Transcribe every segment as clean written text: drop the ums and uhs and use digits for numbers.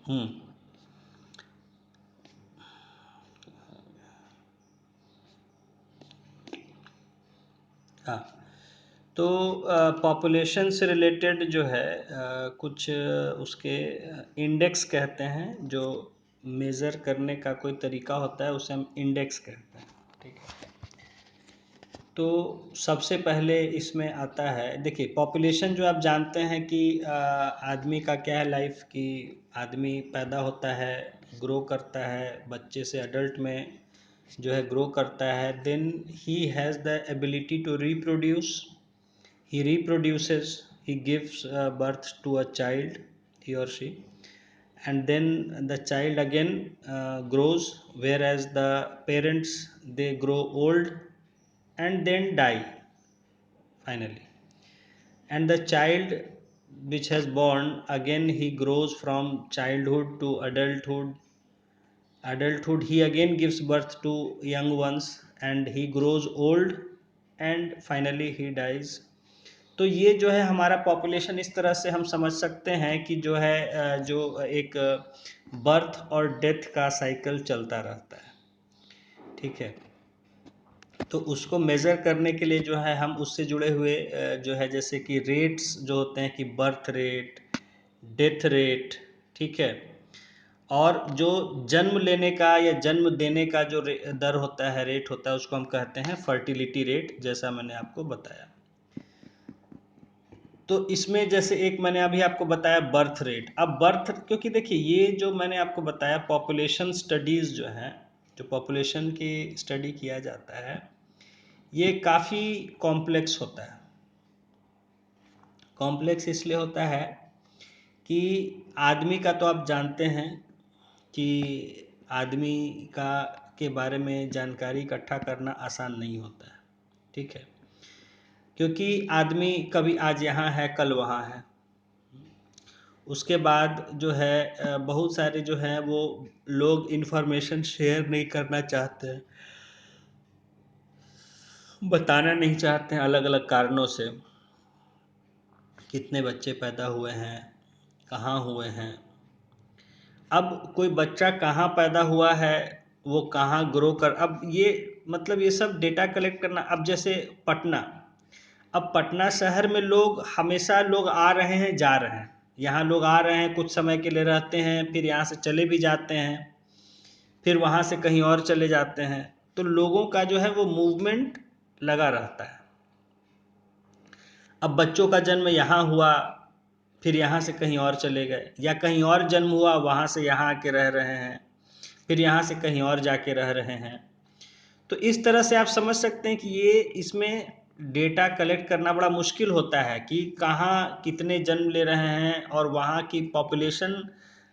हम्म। हाँ, तो पॉपुलेशन से रिलेटेड जो है कुछ उसके इंडेक्स कहते हैं, जो मेज़र करने का कोई तरीका होता है उसे हम इंडेक्स कहते हैं। ठीक है, तो सबसे पहले इसमें आता है, देखिए पॉपुलेशन जो आप जानते हैं कि आदमी का क्या है लाइफ की, आदमी पैदा होता है, ग्रो करता है, बच्चे से अडल्ट में जो है ग्रो करता है, then he has the ability to reproduce, he reproduces, he gives birth to a child, he or she, and then the child again grows, whereas the parents they grow old and then die finally, and the child which has born again, he grows from childhood to adulthood, he again gives birth to young ones and he grows old and finally he dies. तो ये जो है हमारा population, इस तरह से हम समझ सकते हैं कि जो है जो एक बर्थ और डेथ का साइकिल चलता रहता है। ठीक है, तो उसको मेज़र करने के लिए जो है हम उससे जुड़े हुए जो है जैसे कि रेट्स जो होते हैं कि बर्थ रेट, डेथ रेट, ठीक है, और जो जन्म लेने का या जन्म देने का जो दर होता है, रेट होता है, उसको हम कहते हैं फर्टिलिटी रेट, जैसा मैंने आपको बताया। तो इसमें जैसे एक मैंने अभी आपको बताया बर्थ रेट। अब बर्थ, क्योंकि देखिए ये जो मैंने आपको बताया पॉपुलेशन स्टडीज़ जो है, जो पॉपुलेशन की स्टडी किया जाता है, ये काफ़ी कॉम्प्लेक्स होता है। कॉम्प्लेक्स इसलिए होता है कि आदमी का तो आप जानते हैं कि आदमी का के बारे में जानकारी इकट्ठा करना आसान नहीं होता है। ठीक है, क्योंकि आदमी कभी आज यहाँ है, कल वहाँ है। उसके बाद जो है बहुत सारे जो हैं वो लोग इन्फॉर्मेशन शेयर नहीं करना चाहते हैं, बताना नहीं चाहते हैं अलग अलग कारणों से, कितने बच्चे पैदा हुए हैं, कहाँ हुए हैं। अब कोई बच्चा कहाँ पैदा हुआ है, वो कहाँ ग्रो कर, अब ये मतलब ये सब डेटा कलेक्ट करना। अब जैसे पटना, अब पटना शहर में लोग हमेशा लोग आ रहे हैं, जा रहे हैं, यहाँ लोग आ रहे हैं, कुछ समय के लिए रहते हैं, फिर यहाँ से चले भी जाते हैं, फिर वहाँ से कहीं और चले जाते हैं। तो लोगों का जो है वो मूवमेंट लगा रहता है। अब बच्चों का जन्म यहाँ हुआ, फिर यहाँ से कहीं और चले गए, या कहीं और जन्म हुआ, वहाँ से यहाँ आके रह रहे हैं, फिर यहाँ से कहीं और जाके रह रहे हैं। तो इस तरह से आप समझ सकते हैं कि ये इसमें डेटा कलेक्ट करना बड़ा मुश्किल होता है कि कहाँ कितने जन्म ले रहे हैं और वहाँ की पॉपुलेशन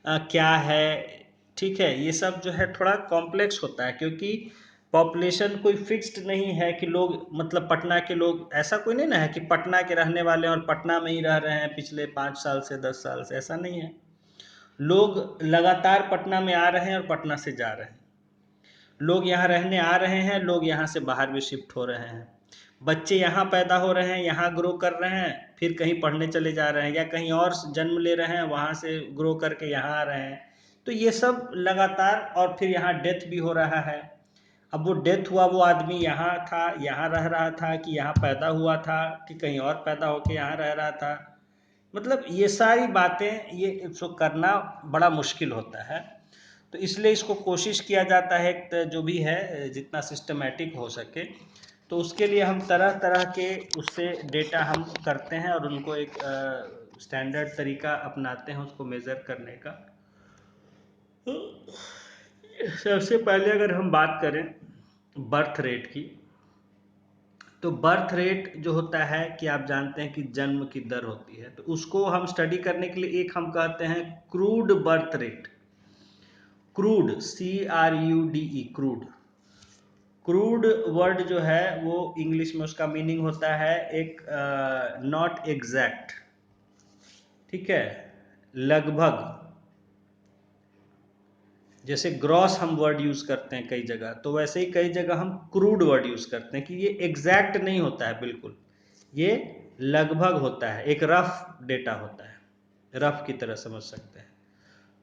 क्या है। ठीक है, ये सब जो है थोड़ा कॉम्प्लेक्स होता है, क्योंकि पॉपुलेशन कोई फिक्स्ड नहीं है कि लोग, मतलब पटना के लोग, ऐसा कोई नहीं ना है कि पटना के रहने वाले और पटना में ही रह रहे हैं पिछले 5 साल से 10 साल से, ऐसा नहीं है। लोग लगातार पटना में आ रहे हैं और पटना से जा रहे हैं, लोग यहाँ रहने आ रहे हैं, लोग यहाँ से बाहर भी शिफ्ट हो रहे हैं, बच्चे यहाँ पैदा हो रहे हैं, यहाँ ग्रो कर रहे हैं, फिर कहीं पढ़ने चले जा रहे हैं, या कहीं और जन्म ले रहे हैं, वहाँ से ग्रो करके यहाँ आ रहे हैं। तो ये सब लगातार, और फिर यहाँ डेथ भी हो रहा है। अब वो डेथ हुआ, वो आदमी यहाँ था, यहाँ रह रहा था, कि यहाँ पैदा हुआ था, कि कहीं और पैदा होके यहाँ रह रहा था। मतलब ये सारी बातें, ये इसको करना बड़ा मुश्किल होता है। तो इसलिए इसको कोशिश किया जाता है जो भी है जितना सिस्टमेटिक हो सके, तो उसके लिए हम तरह तरह के उससे डेटा हम करते हैं और उनको एक स्टैंडर्ड तरीका अपनाते हैं उसको मेज़र करने का। तो सबसे पहले अगर हम बात करें बर्थ रेट की, तो बर्थ रेट जो होता है कि आप जानते हैं कि जन्म की दर होती है, तो उसको हम स्टडी करने के लिए एक हम कहते हैं crude birth rate. Crude, CRUDE, crude. Crude word जो है वो इंग्लिश में उसका मीनिंग होता है एक नॉट एग्जैक्ट, ठीक है, लगभग। जैसे ग्रॉस हम वर्ड यूज़ करते हैं कई जगह, तो वैसे ही कई जगह हम क्रूड वर्ड यूज़ करते हैं कि ये एग्जैक्ट नहीं होता है बिल्कुल, ये लगभग होता है, एक रफ डेटा होता है, रफ की तरह समझ सकते हैं।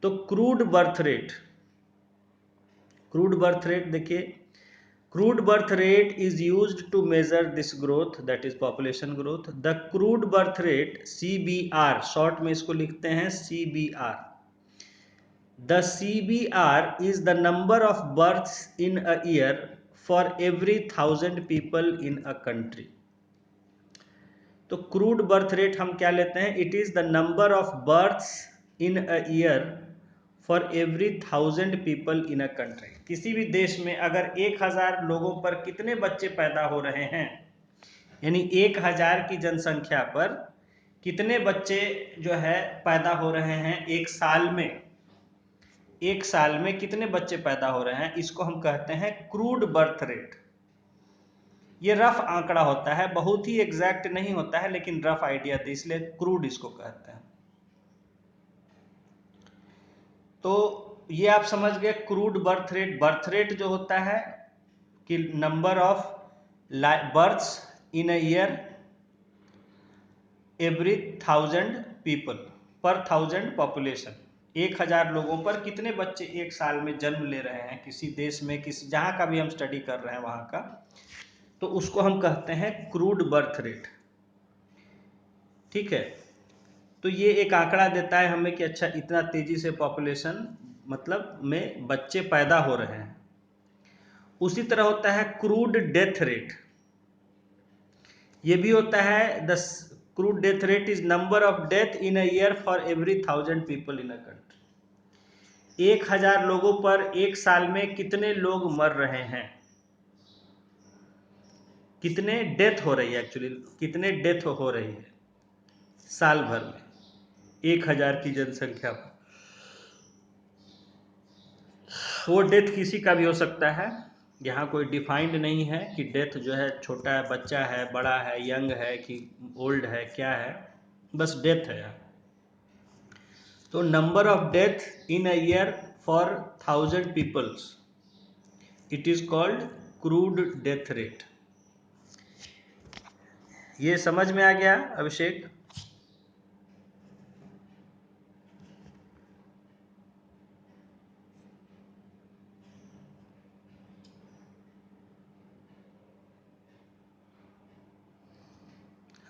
तो क्रूड बर्थ रेट देखिए, crude birth rate is used to measure this growth, that is population growth. The crude birth rate CBR, short में इसको लिखते हैं CBR। The CBR is the number of births in a year for every 1000 people in a country. तो crude birth rate हम क्या लेते हैं, it is the number of births in a year for every 1000 people in a country. किसी भी देश में अगर 1000 लोगों पर कितने बच्चे पैदा हो रहे हैं, यानी 1000 की जनसंख्या पर कितने बच्चे जो है पैदा हो रहे हैं एक साल में कितने बच्चे पैदा हो रहे हैं, इसको हम कहते हैं क्रूड बर्थ रेट। ये रफ आंकड़ा होता है, बहुत ही एग्जैक्ट नहीं होता है, लेकिन रफ आइडिया दे, इसलिए क्रूड इसको कहते हैं। तो ये आप समझ गए crude birth rate. Birth rate जो होता है कि number of births in a year every 1000 people पर 1000 पॉपुलेशन। 1000 लोगों पर कितने बच्चे एक साल में जन्म ले रहे हैं किसी देश में, किसी जहाँ का भी हम स्टडी कर रहे हैं वहाँ का, तो उसको हम कहते हैं क्रूड बर्थ रेट। ठीक है, तो ये एक आंकड़ा देता है हमें कि अच्छा इतना तेजी से पॉपुलेशन मतलब में बच्चे पैदा हो रहे हैं। उसी तरह होता है क्रूड डेथ रेट। ये भी होता है, the crude death rate is number of death in a year for every 1000 people in a country. 1000 लोगों पर एक साल में कितने लोग मर रहे हैं, कितने डेथ हो रही है, एक्चुअली कितने डेथ हो रही है साल भर में 1000 की जनसंख्या पर। वो डेथ किसी का भी हो सकता है, यहाँ कोई डिफाइंड नहीं है कि डेथ जो है छोटा है, बच्चा है, बड़ा है, यंग है कि ओल्ड है, क्या है, बस डेथ है। तो number of death in a year for 1000 peoples, it is called crude death rate. ये समझ में आ गया अभिषेक?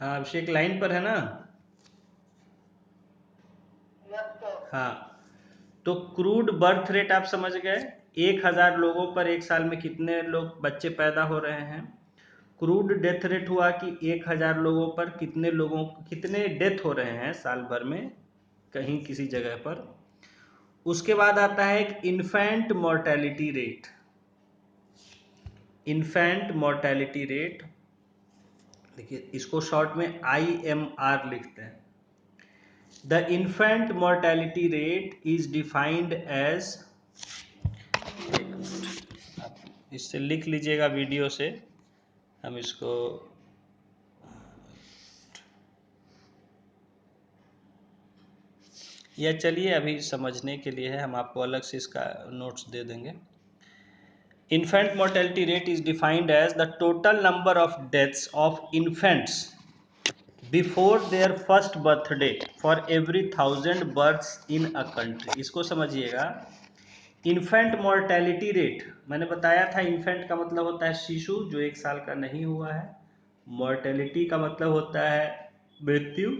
हाँ अभिषेक लाइन पर है ना? हाँ, तो क्रूड बर्थ रेट आप समझ गए, 1000 लोगों पर एक साल में कितने लोग बच्चे पैदा हो रहे हैं। क्रूड डेथ रेट हुआ कि 1000 लोगों पर कितने डेथ हो रहे हैं साल भर में कहीं किसी जगह पर। उसके बाद आता है एक infant mortality rate. Infant mortality rate देखिए, इसको शॉर्ट में IMR लिखते हैं। The infant mortality rate is defined as, इससे लिख लीजिएगा वीडियो से, हम इसको या चलिए अभी समझने के लिए है, हम आपको अलग से इसका नोट्स दे देंगे। Infant mortality rate is defined as the total number of deaths of infants before their first birthday for every 1000 births in a country। इसको समझिएगा, इन्फेंट मोर्टेलिटी रेट मैंने बताया था, इन्फेंट का मतलब होता है शिशु जो एक साल का नहीं हुआ है, मोर्टेलिटी का मतलब होता है मृत्यु,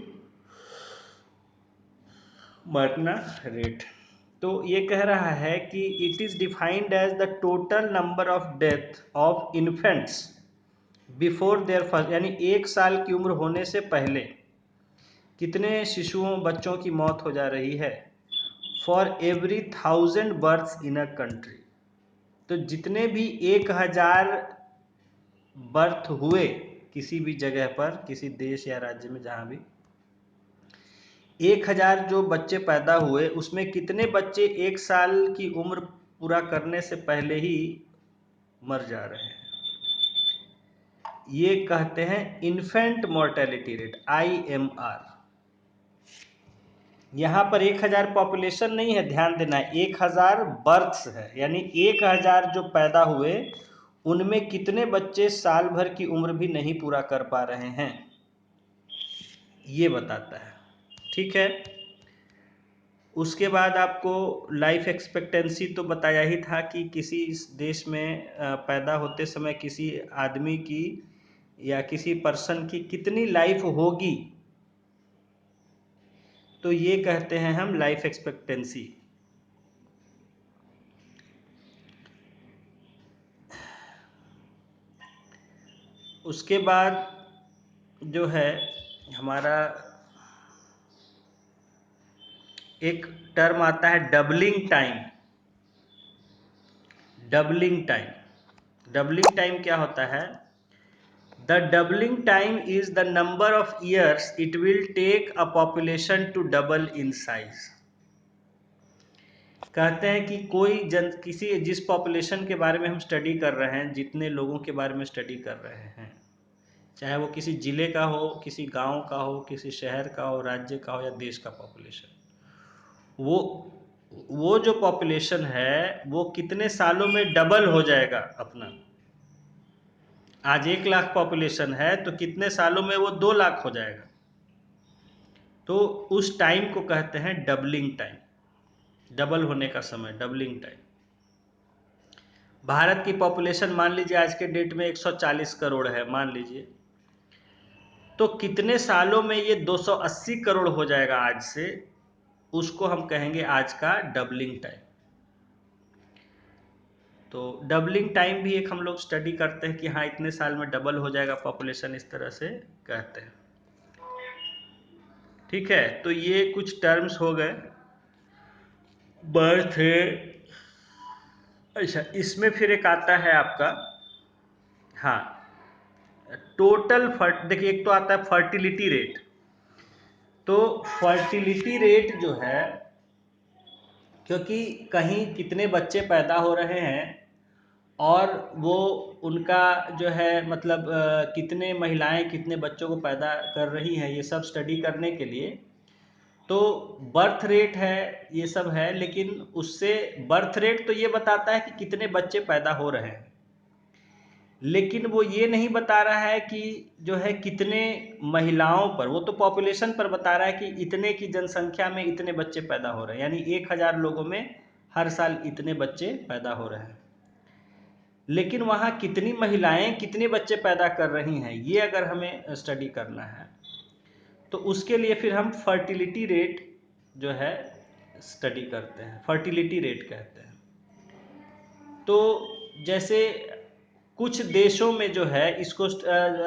मरना, रेट। तो ये कह रहा है कि it is defined as the total number of death of infants before their first, यानी एक साल की उम्र होने से पहले कितने शिशुओं बच्चों की मौत हो जा रही है, for every 1000 births in a country. तो जितने भी 1000 बर्थ हुए किसी भी जगह पर, किसी देश या राज्य में, जहाँ भी 1000 जो बच्चे पैदा हुए उसमें कितने बच्चे एक साल की उम्र पूरा करने से पहले ही मर जा रहे हैं, ये कहते हैं इन्फेंट मोर्टेलिटी रेट IMR। यहाँ पर 1000 पॉपुलेशन नहीं है, ध्यान देना, 1000 बर्थ्स है, यानी 1000 जो पैदा हुए उनमें कितने बच्चे साल भर की उम्र भी नहीं पूरा कर पा रहे हैं, ये बताता है। ठीक है, उसके बाद आपको लाइफ एक्सपेक्टेंसी तो बताया ही था कि किसी देश में पैदा होते समय किसी आदमी की या किसी पर्सन की कितनी लाइफ होगी, तो ये कहते हैं हम लाइफ एक्सपेक्टेंसी। उसके बाद जो है हमारा एक टर्म आता है doubling time. Doubling time, doubling time क्या होता है? The doubling time is the number of years it will take a population to double in size. कहते हैं कि किसी जिस पॉपुलेशन के बारे में हम स्टडी कर रहे हैं, जितने लोगों के बारे में स्टडी कर रहे हैं, चाहे वो किसी ज़िले का हो, किसी गांव का हो, किसी शहर का हो, राज्य का हो या देश का पॉपुलेशन, वो जो पॉपुलेशन है वो कितने सालों में डबल हो जाएगा अपना। आज 1 लाख पॉपुलेशन है तो कितने सालों में वो 2 लाख हो जाएगा। तो उस टाइम को कहते हैं डबलिंग टाइम, डबल होने का समय, डबलिंग टाइम। भारत की पॉपुलेशन मान लीजिए आज के डेट में 140 करोड़ है, मान लीजिए, तो कितने सालों में ये 280 करोड़ हो जाएगा आज से, उसको हम कहेंगे आज का डबलिंग टाइम। तो डबलिंग टाइम भी एक हम लोग स्टडी करते हैं कि हाँ इतने साल में डबल हो जाएगा पॉपुलेशन, इस तरह से कहते हैं। ठीक है, तो ये कुछ टर्म्स हो गए बर्थ है। अच्छा, इसमें फिर एक आता है आपका, हाँ, टोटल देखिए, एक तो आता है फर्टिलिटी रेट। तो फर्टिलिटी रेट जो है, क्योंकि कहीं कितने बच्चे पैदा हो रहे हैं और वो उनका जो है मतलब कितने महिलाएं कितने बच्चों को पैदा कर रही हैं, ये सब स्टडी करने के लिए तो बर्थ रेट है, ये सब है। लेकिन उससे बर्थ रेट तो ये बताता है कि कितने बच्चे पैदा हो रहे हैं, लेकिन वो ये नहीं बता रहा है कि जो है कितने महिलाओं पर, वो तो पॉपुलेशन पर बता रहा है कि इतने की जनसंख्या में इतने बच्चे पैदा हो रहे हैं, यानी 1000 लोगों में हर साल इतने बच्चे पैदा हो रहे हैं। लेकिन वहाँ कितनी महिलाएं कितने बच्चे पैदा कर रही हैं, ये अगर हमें स्टडी करना है तो उसके लिए फिर हम फर्टिलिटी रेट जो है स्टडी करते हैं, फर्टिलिटी रेट कहते हैं। तो जैसे कुछ देशों में जो है इसको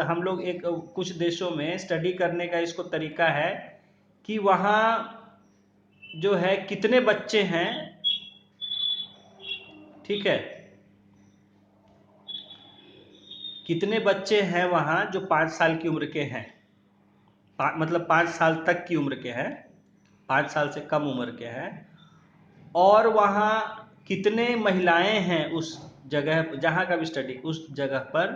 हम लोग एक कुछ देशों में स्टडी करने का इसको तरीका है कि वहाँ जो है कितने बच्चे हैं, ठीक है, कितने बच्चे हैं वहाँ जो 5 साल की उम्र के हैं, मतलब 5 साल तक की उम्र के हैं, 5 साल से कम उम्र के हैं, और वहाँ कितने महिलाएं हैं उस जगह, जहाँ का भी स्टडी, उस जगह पर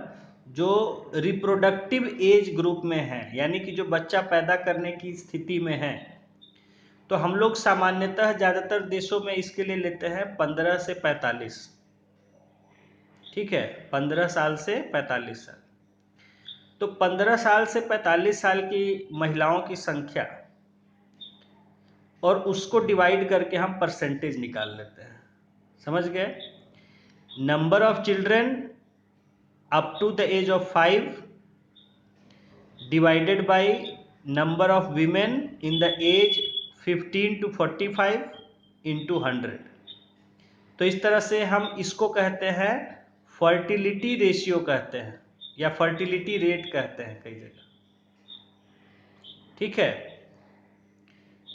जो रिप्रोडक्टिव एज ग्रुप में है, यानी कि जो बच्चा पैदा करने की स्थिति में है। तो हम लोग सामान्यतः ज़्यादातर देशों में इसके लिए लेते हैं 15 से 45, ठीक है, 15 साल से 45 साल। तो 15 साल से 45 साल की महिलाओं की संख्या और उसको डिवाइड करके हम परसेंटेज निकाल लेते हैं, समझ गए? Number of children up to the age of 5 divided by number of women in the age 15 to 45 into 100। तो इस तरह से हम इसको कहते हैं फर्टिलिटी रेशियो कहते हैं, या फर्टिलिटी रेट कहते हैं कई जगह, ठीक है,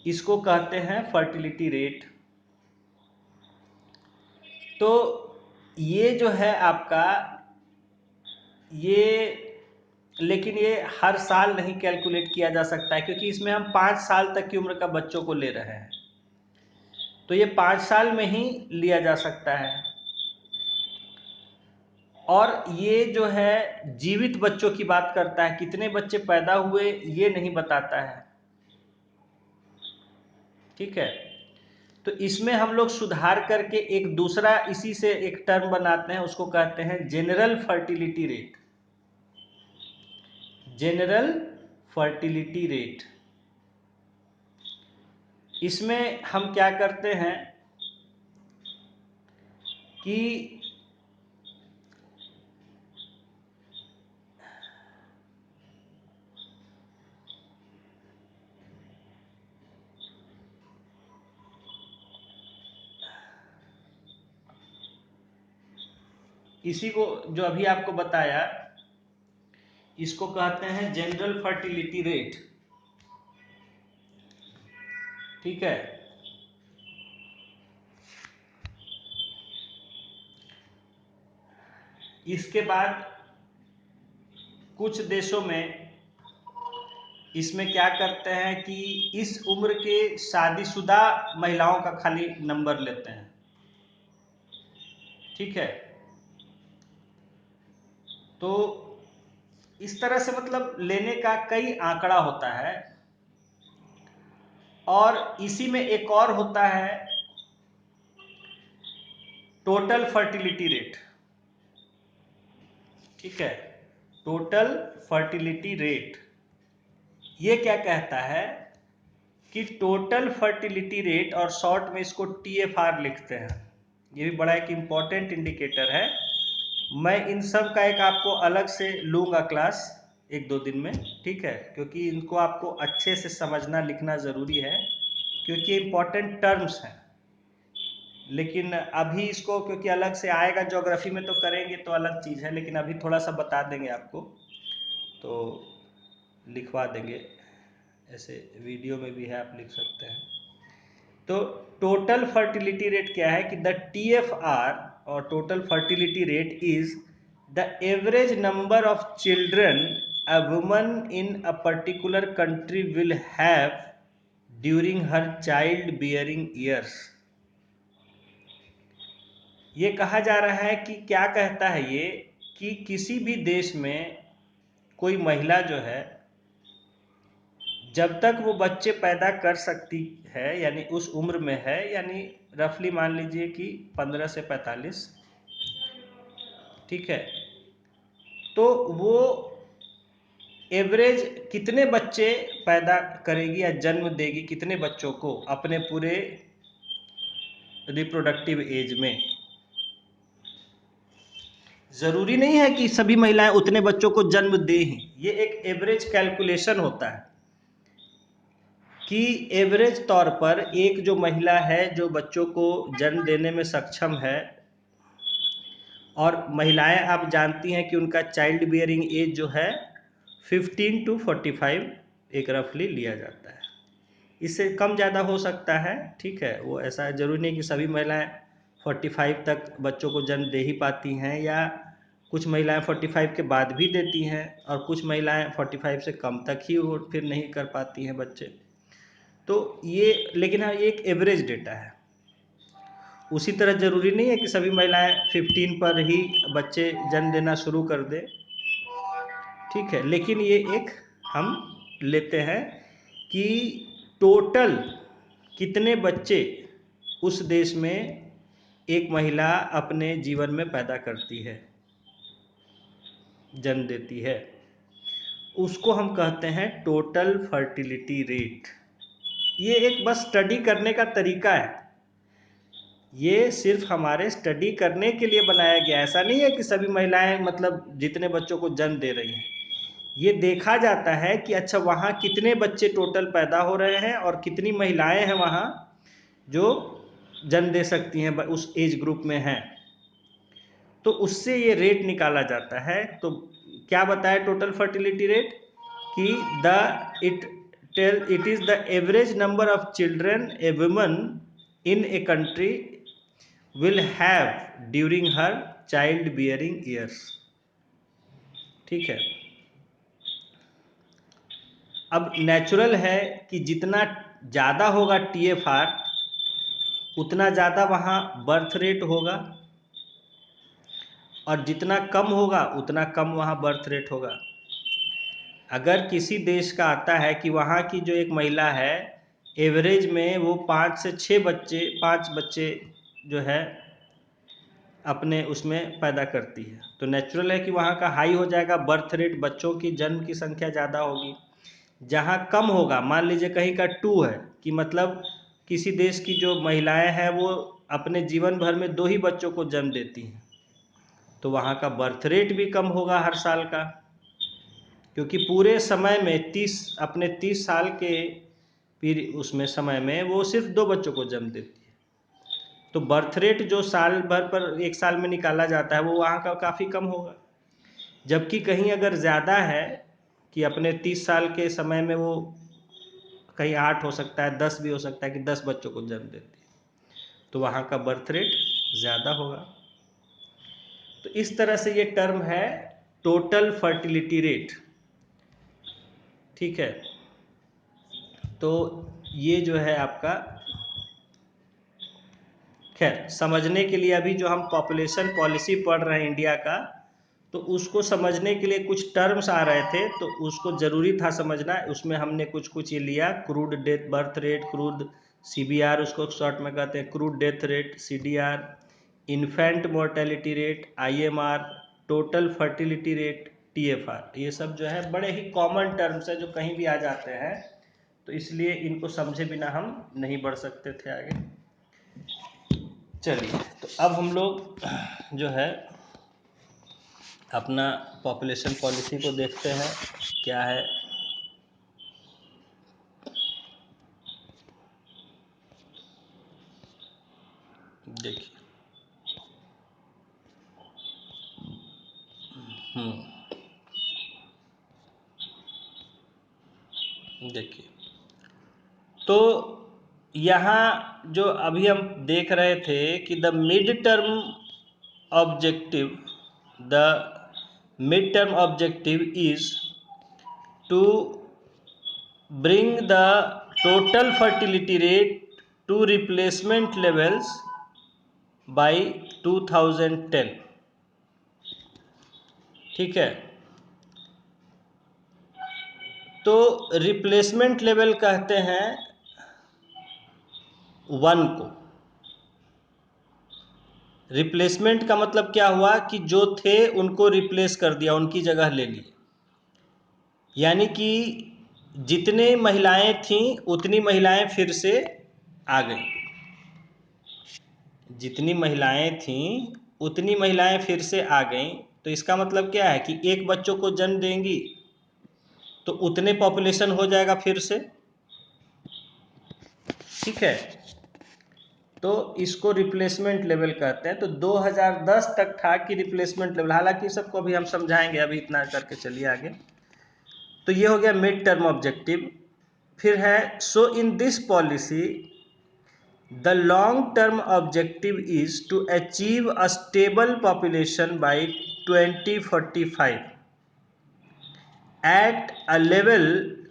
इसको कहते हैं फर्टिलिटी रेट। तो ये जो है आपका, ये लेकिन ये हर साल नहीं कैलकुलेट किया जा सकता है, क्योंकि इसमें हम 5 साल तक की उम्र का बच्चों को ले रहे हैं, तो ये 5 साल में ही लिया जा सकता है। और ये जो है जीवित बच्चों की बात करता है, कितने बच्चे पैदा हुए ये नहीं बताता है, ठीक है। तो इसमें हम लोग सुधार करके एक दूसरा इसी से एक टर्म बनाते हैं, उसको कहते हैं general fertility rate, general fertility rate. इसमें हम क्या करते हैं कि इसी को जो अभी आपको बताया, इसको कहते हैं जनरल फर्टिलिटी रेट। ठीक है, इसके बाद कुछ देशों में इसमें क्या करते हैं कि इस उम्र के शादीशुदा महिलाओं का खाली नंबर लेते हैं। ठीक है, तो इस तरह से मतलब लेने का कई आंकड़ा होता है। और इसी में एक और होता है टोटल फर्टिलिटी रेट। ठीक है, टोटल फर्टिलिटी रेट ये क्या कहता है कि टोटल फर्टिलिटी रेट, और शॉर्ट में इसको TFR लिखते हैं। ये भी बड़ा एक इम्पॉर्टेंट इंडिकेटर है। मैं इन सब का एक आपको अलग से लूँगा क्लास 1-2 दिन में। ठीक है, क्योंकि इनको आपको अच्छे से समझना लिखना ज़रूरी है, क्योंकि इम्पॉर्टेंट टर्म्स हैं। लेकिन अभी इसको क्योंकि अलग से आएगा, ज्योग्राफी में तो करेंगे तो अलग चीज़ है, लेकिन अभी थोड़ा सा बता देंगे आपको, तो लिखवा देंगे। ऐसे वीडियो में भी है, आप लिख सकते हैं। तो टोटल फर्टिलिटी रेट क्या है कि द TFR और total fertility rate is the average number of children a woman in a particular country will have during her child bearing years. ये कहा जा रहा है कि क्या कहता है ये कि किसी भी देश में कोई महिला जो है, जब तक वो बच्चे पैदा कर सकती है, यानी उस उम्र में है, यानी रफली मान लीजिए कि 15 से 45। ठीक है, तो वो एवरेज कितने बच्चे पैदा करेगी या जन्म देगी, कितने बच्चों को अपने पूरे रिप्रोडक्टिव एज में। ज़रूरी नहीं है कि सभी महिलाएं उतने बच्चों को जन्म दें ही, ये एक एवरेज कैलकुलेशन होता है कि एवरेज तौर पर एक जो महिला है जो बच्चों को जन्म देने में सक्षम है, और महिलाएं आप जानती हैं कि उनका चाइल्ड बियरिंग एज जो है 15 to 45 एक रफली लिया जाता है। इससे कम ज़्यादा हो सकता है। ठीक है, वो ऐसा ज़रूरी नहीं कि सभी महिलाएं 45 तक बच्चों को जन्म दे ही पाती हैं, या कुछ महिलाएं 45 के बाद भी देती हैं, और कुछ महिलाएं 45 से कम तक ही वो फिर नहीं कर पाती हैं बच्चे। तो ये, लेकिन हाँ, ये एक एवरेज डेटा है। उसी तरह ज़रूरी नहीं है कि सभी महिलाएं 15 पर ही बच्चे जन्म देना शुरू कर दें। ठीक है, लेकिन ये एक हम लेते हैं कि टोटल कितने बच्चे उस देश में एक महिला अपने जीवन में पैदा करती है, जन्म देती है, उसको हम कहते हैं टोटल फर्टिलिटी रेट। ये एक बस स्टडी करने का तरीका है, ये सिर्फ हमारे स्टडी करने के लिए बनाया गया। ऐसा नहीं है कि सभी महिलाएं मतलब जितने बच्चों को जन्म दे रही हैं। ये देखा जाता है कि अच्छा वहाँ कितने बच्चे टोटल पैदा हो रहे हैं और कितनी महिलाएं हैं वहाँ जो जन्म दे सकती हैं, उस एज ग्रुप में हैं, तो उससे ये रेट निकाला जाता है। तो क्या बताया टोटल फर्टिलिटी रेट कि it is the average number of children a woman in a country will have during her child bearing years. ठीक है, अब नेचुरल है कि जितना ज़्यादा होगा TFR उतना ज़्यादा वहाँ बर्थ रेट होगा, और जितना कम होगा उतना कम वहाँ बर्थ रेट होगा। अगर किसी देश का आता है कि वहाँ की जो एक महिला है एवरेज में वो 5 से 6 बच्चे, 5 बच्चे जो है अपने उसमें पैदा करती है, तो नेचुरल है कि वहाँ का हाई हो जाएगा बर्थ रेट, बच्चों की जन्म की संख्या ज़्यादा होगी। जहाँ कम होगा, मान लीजिए कहीं का 2 है कि मतलब किसी देश की जो महिलाएं हैं वो अपने जीवन भर में 2 ही बच्चों को जन्म देती हैं, तो वहाँ का बर्थ रेट भी कम होगा हर साल का, क्योंकि पूरे समय में 30 साल के उसमें समय में वो सिर्फ 2 बच्चों को जन्म देती है। तो बर्थ रेट जो साल भर पर 1 साल में निकाला जाता है वो वहाँ का काफ़ी कम होगा। जबकि कहीं अगर ज़्यादा है कि अपने 30 साल के समय में वो कहीं 8 हो सकता है, 10 भी हो सकता है कि 10 बच्चों को जन्म देती है, तो वहाँ का बर्थ रेट ज़्यादा होगा। तो इस तरह से ये टर्म है टोटल फर्टिलिटी रेट। ठीक है, तो ये जो है आपका, खैर समझने के लिए अभी जो हम पॉपुलेशन पॉलिसी पढ़ रहे हैं इंडिया का, तो उसको समझने के लिए कुछ टर्म्स आ रहे थे, तो उसको ज़रूरी था समझना। उसमें हमने कुछ ये लिया, crude death birth rate, crude CBR उसको शॉर्ट में कहते हैं, crude death rate CDR, infant mortality rate IMR, total fertility rate TFR। ये सब जो है बड़े ही कॉमन टर्म्स है जो कहीं भी आ जाते हैं, तो इसलिए इनको समझे बिना हम नहीं बढ़ सकते थे आगे। चलिए, तो अब हम लोग जो है अपना पॉपुलेशन पॉलिसी को देखते हैं क्या है। देखिए, देखिए, तो यहाँ जो अभी हम देख रहे थे कि the mid term objective is to bring the total fertility rate to replacement levels by 2010। ठीक है, तो रिप्लेसमेंट लेवल कहते हैं 1 को। रिप्लेसमेंट का मतलब क्या हुआ कि जो थे उनको रिप्लेस कर दिया, उनकी जगह ले लिए। यानी कि जितने महिलाएं थीं उतनी महिलाएं फिर से आ गई, जितनी महिलाएं थीं उतनी महिलाएं फिर से आ गईं। तो इसका मतलब क्या है कि एक बच्चों को जन्म देंगी तो उतने पॉपुलेशन हो जाएगा फिर से। ठीक है, तो इसको रिप्लेसमेंट लेवल कहते हैं। तो 2010 तक था कि रिप्लेसमेंट लेवल, हालांकि सबको अभी हम समझाएंगे, अभी इतना करके चलिए आगे। तो ये हो गया मिड टर्म ऑब्जेक्टिव। फिर है so in this policy the long term objective is to achieve a stable population by 2045 at a level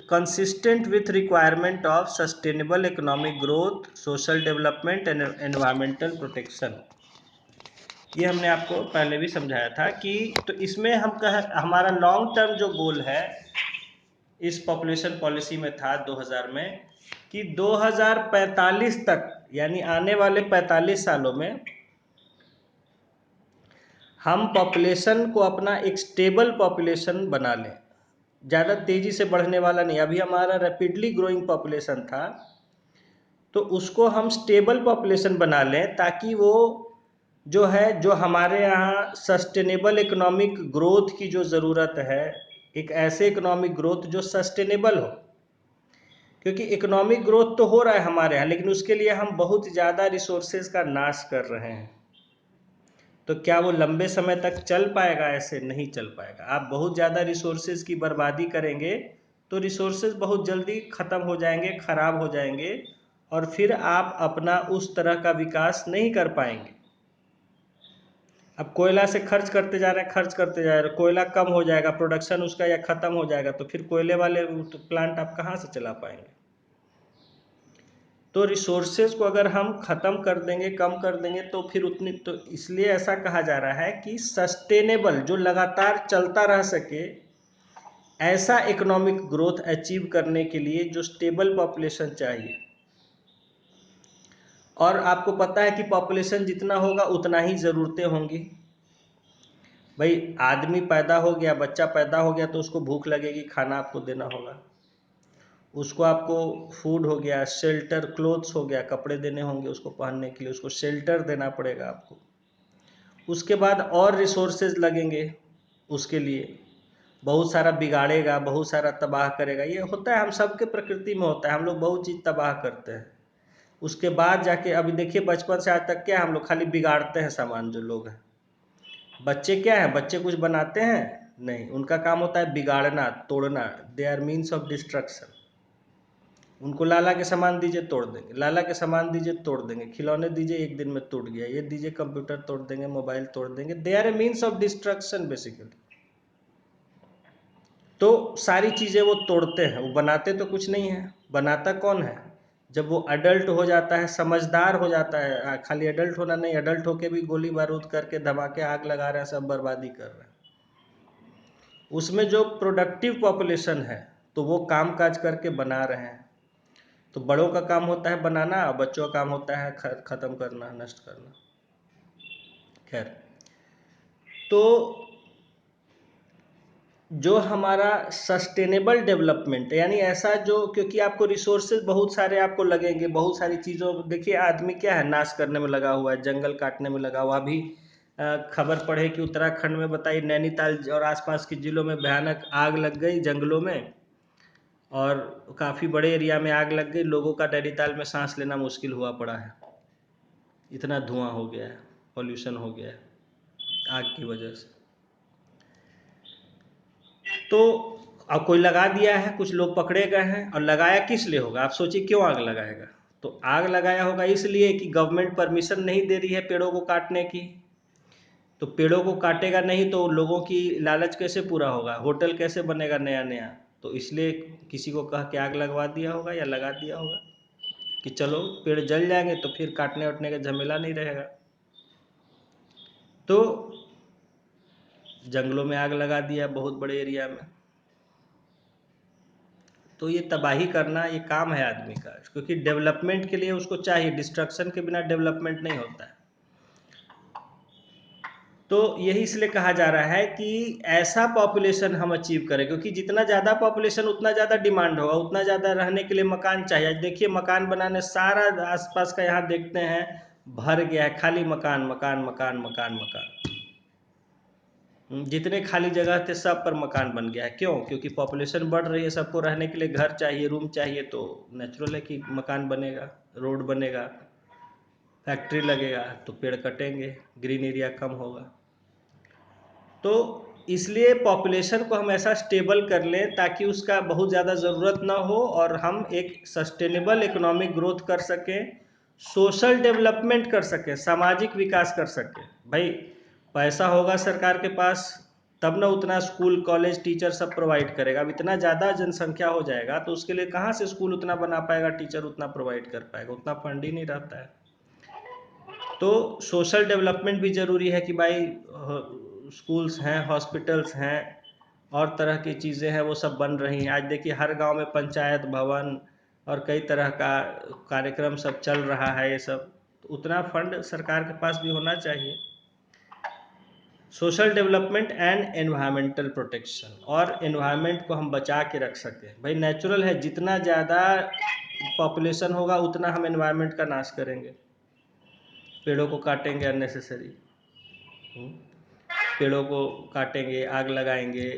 consistent with requirement of sustainable economic growth, social development and environmental protection। ये हमने आपको पहले भी समझाया था कि तो इसमें हम हमारा लॉन्ग टर्म जो गोल है इस पॉपुलेशन पॉलिसी में था 2000 में कि 2045 तक, यानी आने वाले 45 सालों में हम पॉपुलेशन को अपना एक स्टेबल पॉपुलेशन बना लें, ज़्यादा तेज़ी से बढ़ने वाला नहीं। अभी हमारा रैपिडली ग्रोइंग पॉपुलेशन था, तो उसको हम स्टेबल पॉपुलेशन बना लें ताकि वो जो है, जो हमारे यहाँ सस्टेनेबल इकोनॉमिक ग्रोथ की जो ज़रूरत है, एक ऐसे इकोनॉमिक ग्रोथ जो सस्टेनेबल हो। क्योंकि इकोनॉमिक ग्रोथ तो हो रहा है हमारे यहाँ, लेकिन उसके लिए हम बहुत ज़्यादा रिसोर्सेज का नाश कर रहे हैं। तो क्या वो लंबे समय तक चल पाएगा? ऐसे नहीं चल पाएगा। आप बहुत ज़्यादा रिसोर्सेज की बर्बादी करेंगे तो रिसोर्सेज बहुत जल्दी ख़त्म हो जाएंगे, ख़राब हो जाएंगे, और फिर आप अपना उस तरह का विकास नहीं कर पाएंगे। अब कोयला से खर्च करते जा रहे हैं, खर्च करते जा रहे हैं, कोयला कम हो जाएगा, प्रोडक्शन उसका या ख़त्म हो जाएगा, तो फिर कोयले वाले प्लांट आप कहाँ से चला पाएंगे? तो रिसोर्सेज को अगर हम ख़त्म कर देंगे, कम कर देंगे, तो फिर उतनी, तो इसलिए ऐसा कहा जा रहा है कि सस्टेनेबल, जो लगातार चलता रह सके, ऐसा इकोनॉमिक ग्रोथ अचीव करने के लिए जो स्टेबल पॉपुलेशन चाहिए। और आपको पता है कि पॉपुलेशन जितना होगा उतना ही ज़रूरतें होंगी। भाई आदमी पैदा हो गया, बच्चा पैदा हो गया, तो उसको भूख लगेगी, खाना आपको देना होगा। उसको आपको फूड हो गया, शेल्टर, क्लोथ्स हो गया, कपड़े देने होंगे उसको पहनने के लिए, उसको शेल्टर देना पड़ेगा आपको। उसके बाद और रिसोर्सेज लगेंगे उसके लिए, बहुत सारा बिगाड़ेगा, बहुत सारा तबाह करेगा। ये होता है, हम सबके प्रकृति में होता है, हम लोग बहुत चीज़ तबाह करते हैं। उसके बाद जाके अभी देखिए बचपन से आज तक क्या हम लोग खाली बिगाड़ते हैं सामान। जो लोग हैं, बच्चे क्या है, बच्चे कुछ बनाते हैं नहीं, उनका काम होता है बिगाड़ना, तोड़ना। They are means of destruction. उनको लाला के सामान दीजिए तोड़ देंगे, लाला के सामान दीजिए तोड़ देंगे, खिलौने दीजिए एक दिन में टूट गया, ये दीजिए कंप्यूटर तोड़ देंगे, मोबाइल तोड़ देंगे। They are a means of destruction basically. तो सारी चीज़ें वो तोड़ते हैं, वो बनाते तो कुछ नहीं है। बनाता कौन है? जब वो अडल्ट हो जाता है, समझदार हो जाता है। खाली अडल्ट होना नहीं, अडल्ट होके भी गोली बारूद करके धमाके आग लगा रहे हैं, सब बर्बादी कर रहे हैं। उसमें जो प्रोडक्टिव पॉपुलेशन है तो वो काम काज करके बना रहे हैं। तो बड़ों का काम होता है बनाना, बच्चों का काम होता है ख़त्म करना, नष्ट करना। खैर, तो जो हमारा सस्टेनेबल डेवलपमेंट यानी ऐसा जो, क्योंकि आपको रिसोर्सेज बहुत सारे आपको लगेंगे, बहुत सारी चीज़ों, देखिए आदमी क्या है, नाश करने में लगा हुआ है, जंगल काटने में लगा हुआ। अभी खबर पढ़े कि उत्तराखंड में बताइए, नैनीताल और आसपास के ज़िलों में भयानक आग लग गई जंगलों में, और काफ़ी बड़े एरिया में आग लग गई। लोगों का नैनीताल में सांस लेना मुश्किल हुआ पड़ा है, इतना धुआं हो गया है, पॉल्यूशन हो गया है आग की वजह से। तो अब कोई लगा दिया है, कुछ लोग पकड़े गए हैं, और लगाया किस लिए होगा? आप सोचिए क्यों आग लगाएगा? तो आग लगाया होगा इसलिए कि गवर्नमेंट परमिशन नहीं दे रही है पेड़ों को काटने की। तो पेड़ों को काटेगा नहीं तो लोगों की लालच कैसे पूरा होगा, होटल कैसे बनेगा नया नया? तो इसलिए किसी को कह के आग लगवा दिया होगा या लगा दिया होगा कि चलो पेड़ जल जाएंगे तो फिर काटने वटने का झमेला नहीं रहेगा। तो जंगलों में आग लगा दिया बहुत बड़े एरिया में। तो ये तबाही करना ये काम है आदमी का, क्योंकि डेवलपमेंट के लिए उसको चाहिए, डिस्ट्रक्शन के बिना डेवलपमेंट नहीं होता है। तो यही इसलिए कहा जा रहा है कि ऐसा पॉपुलेशन हम अचीव करें, क्योंकि जितना ज़्यादा पॉपुलेशन उतना ज़्यादा डिमांड होगा, उतना ज़्यादा रहने के लिए मकान चाहिए। देखिए मकान बनाने सारा आसपास का यहाँ देखते हैं भर गया है, खाली मकान मकान मकान मकान मकान। जितने खाली जगह थे सब पर मकान बन गया है। क्यों? क्योंकि पॉपुलेशन बढ़ रही है, सबको रहने के लिए घर चाहिए, रूम चाहिए, तो नेचुरल है कि मकान बनेगा, रोड बनेगा, फैक्ट्री लगेगा, तो पेड़ कटेंगे, ग्रीन एरिया कम होगा। तो इसलिए पॉपुलेशन को हम ऐसा स्टेबल कर लें ताकि उसका बहुत ज़्यादा ज़रूरत ना हो, और हम एक सस्टेनेबल इकोनॉमिक ग्रोथ कर सकें, सोशल डेवलपमेंट कर सकें, सामाजिक विकास कर सकें। भाई पैसा होगा सरकार के पास तब ना उतना स्कूल कॉलेज टीचर सब प्रोवाइड करेगा। अब इतना ज़्यादा जनसंख्या हो जाएगा तो उसके लिए कहाँ से स्कूल उतना बना पाएगा, टीचर उतना प्रोवाइड कर पाएगा, उतना फंड ही नहीं रहता है। तो सोशल डेवलपमेंट भी ज़रूरी है कि भाई स्कूल्स हैं, हॉस्पिटल्स हैं, और तरह की चीज़ें हैं वो सब बन रही हैं। आज देखिए हर गांव में पंचायत भवन और कई तरह का कार्यक्रम सब चल रहा है। ये सब तो उतना फंड सरकार के पास भी होना चाहिए। Social development and environmental protection, और एनवायरमेंट को हम बचा के रख सकें। भाई नेचुरल है, जितना ज़्यादा पॉपुलेशन होगा उतना हम एनवायरमेंट का नाश करेंगे, पेड़ों को काटेंगे अननेसेसरी, पेड़ों को काटेंगे, आग लगाएंगे,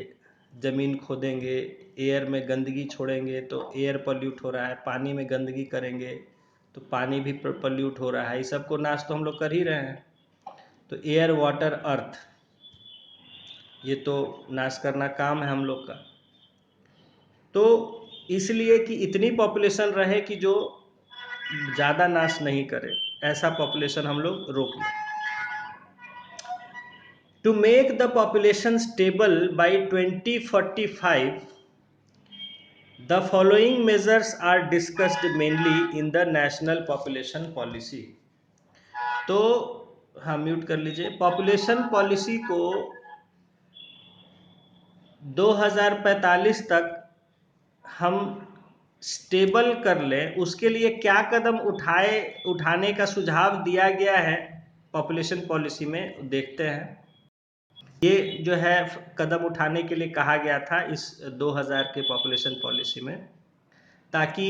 ज़मीन खोदेंगे, एयर में गंदगी छोड़ेंगे तो एयर पॉल्यूट हो रहा है, पानी में गंदगी करेंगे तो पानी भी पॉल्यूट हो रहा है। इस सब को नाश तो हम लोग कर ही रहे हैं। तो एयर वाटर अर्थ, ये तो नाश करना काम है हम लोग का। तो इसलिए कि इतनी पॉपुलेशन रहे कि जो ज़्यादा नाश नहीं करे, ऐसा पॉपुलेशन हम लोग रोक लें। To make the population stable by 2045, the following measures are discussed mainly in the National Population Policy. तो हाँ म्यूट कर लीजिए। पॉपुलेशन पॉलिसी को 2045 तक हम स्टेबल कर लें, उसके लिए क्या कदम उठाने का सुझाव दिया गया है पॉपुलेशन पॉलिसी में, देखते हैं। ये जो है कदम उठाने के लिए कहा गया था इस 2000 के पॉपुलेशन पॉलिसी में। ताकि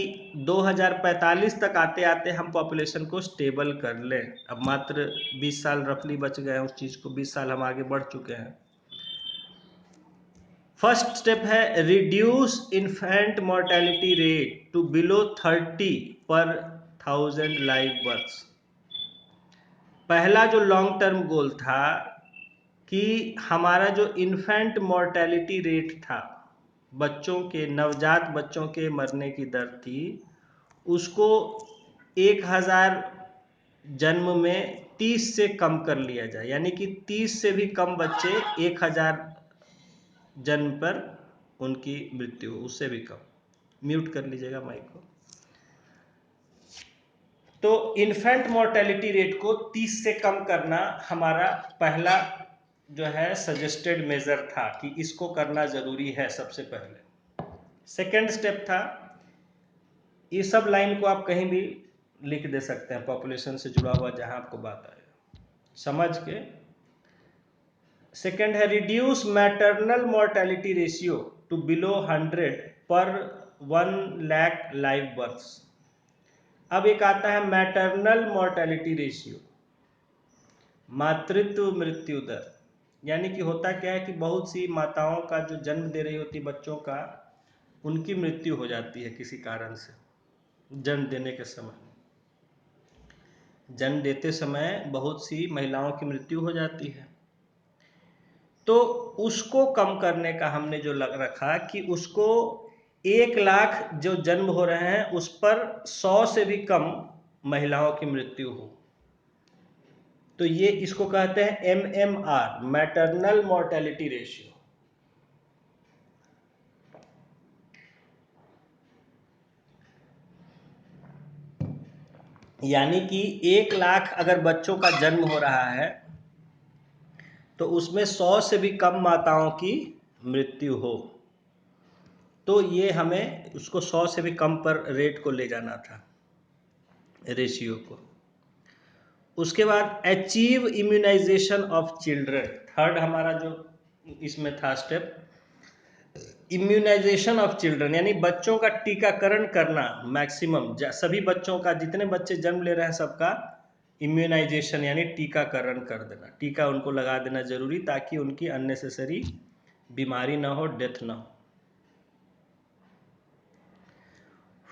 2045 तक आते आते हम पॉपुलेशन को स्टेबल कर लें। अब मात्र 20 साल रफली बच गए हैं उस चीज़ को, 20 साल हम आगे बढ़ चुके हैं। फर्स्ट स्टेप है reduce infant mortality rate to below 30 per 1000 live births. पहला जो लॉन्ग टर्म गोल था कि हमारा जो इन्फेंट मोर्टेलिटी रेट था, बच्चों के, नवजात बच्चों के मरने की दर थी, उसको 1000 जन्म में 30 से कम कर लिया जाए, यानी कि 30 से भी कम बच्चे 1000 जन्म पर उनकी मृत्यु, उससे भी कम। म्यूट कर लीजिएगा माइक को। तो इन्फेंट मोर्टेलिटी रेट को 30 से कम करना हमारा पहला जो है सजेस्टेड मेजर था कि इसको करना जरूरी है सबसे पहले। सेकेंड स्टेप था, ये सब लाइन को आप कहीं भी लिख दे सकते हैं पॉपुलेशन से जुड़ा हुआ जहां आपको बात आए समझ के। सेकेंड है reduce maternal mortality ratio two below 100 पर 1 लाख लाइव बर्थ्स। अब एक आता है मैटरनल मोर्टेलिटी रेशियो, मातृत्व मृत्यु दर। यानी कि होता क्या है कि बहुत सी माताओं का जो जन्म दे रही होती बच्चों का, उनकी मृत्यु हो जाती है किसी कारण से। जन्म देने के समय, जन्म देते समय बहुत सी महिलाओं की मृत्यु हो जाती है। तो उसको कम करने का हमने जो रखा कि उसको 1 लाख जो जन्म हो रहे हैं उस पर 100 से भी कम महिलाओं की मृत्यु हो। तो ये इसको कहते हैं MMR, मैटरनल मोर्टेलिटी रेशियो। यानी कि 1 लाख अगर बच्चों का जन्म हो रहा है तो उसमें 100 से भी कम माताओं की मृत्यु हो। तो ये हमें उसको 100 से भी कम पर रेट को ले जाना था, रेशियो को। उसके बाद achieve immunisation of children, third हमारा जो इसमें था स्टेप, इम्यूनाइजेशन ऑफ चिल्ड्रन, यानी बच्चों का टीकाकरण करना मैक्सिमम, सभी बच्चों का, जितने बच्चे जन्म ले रहे हैं सबका इम्यूनाइजेशन यानी टीकाकरण कर देना, टीका उनको लगा देना जरूरी, ताकि उनकी अननेसेसरी बीमारी ना हो, डेथ ना हो।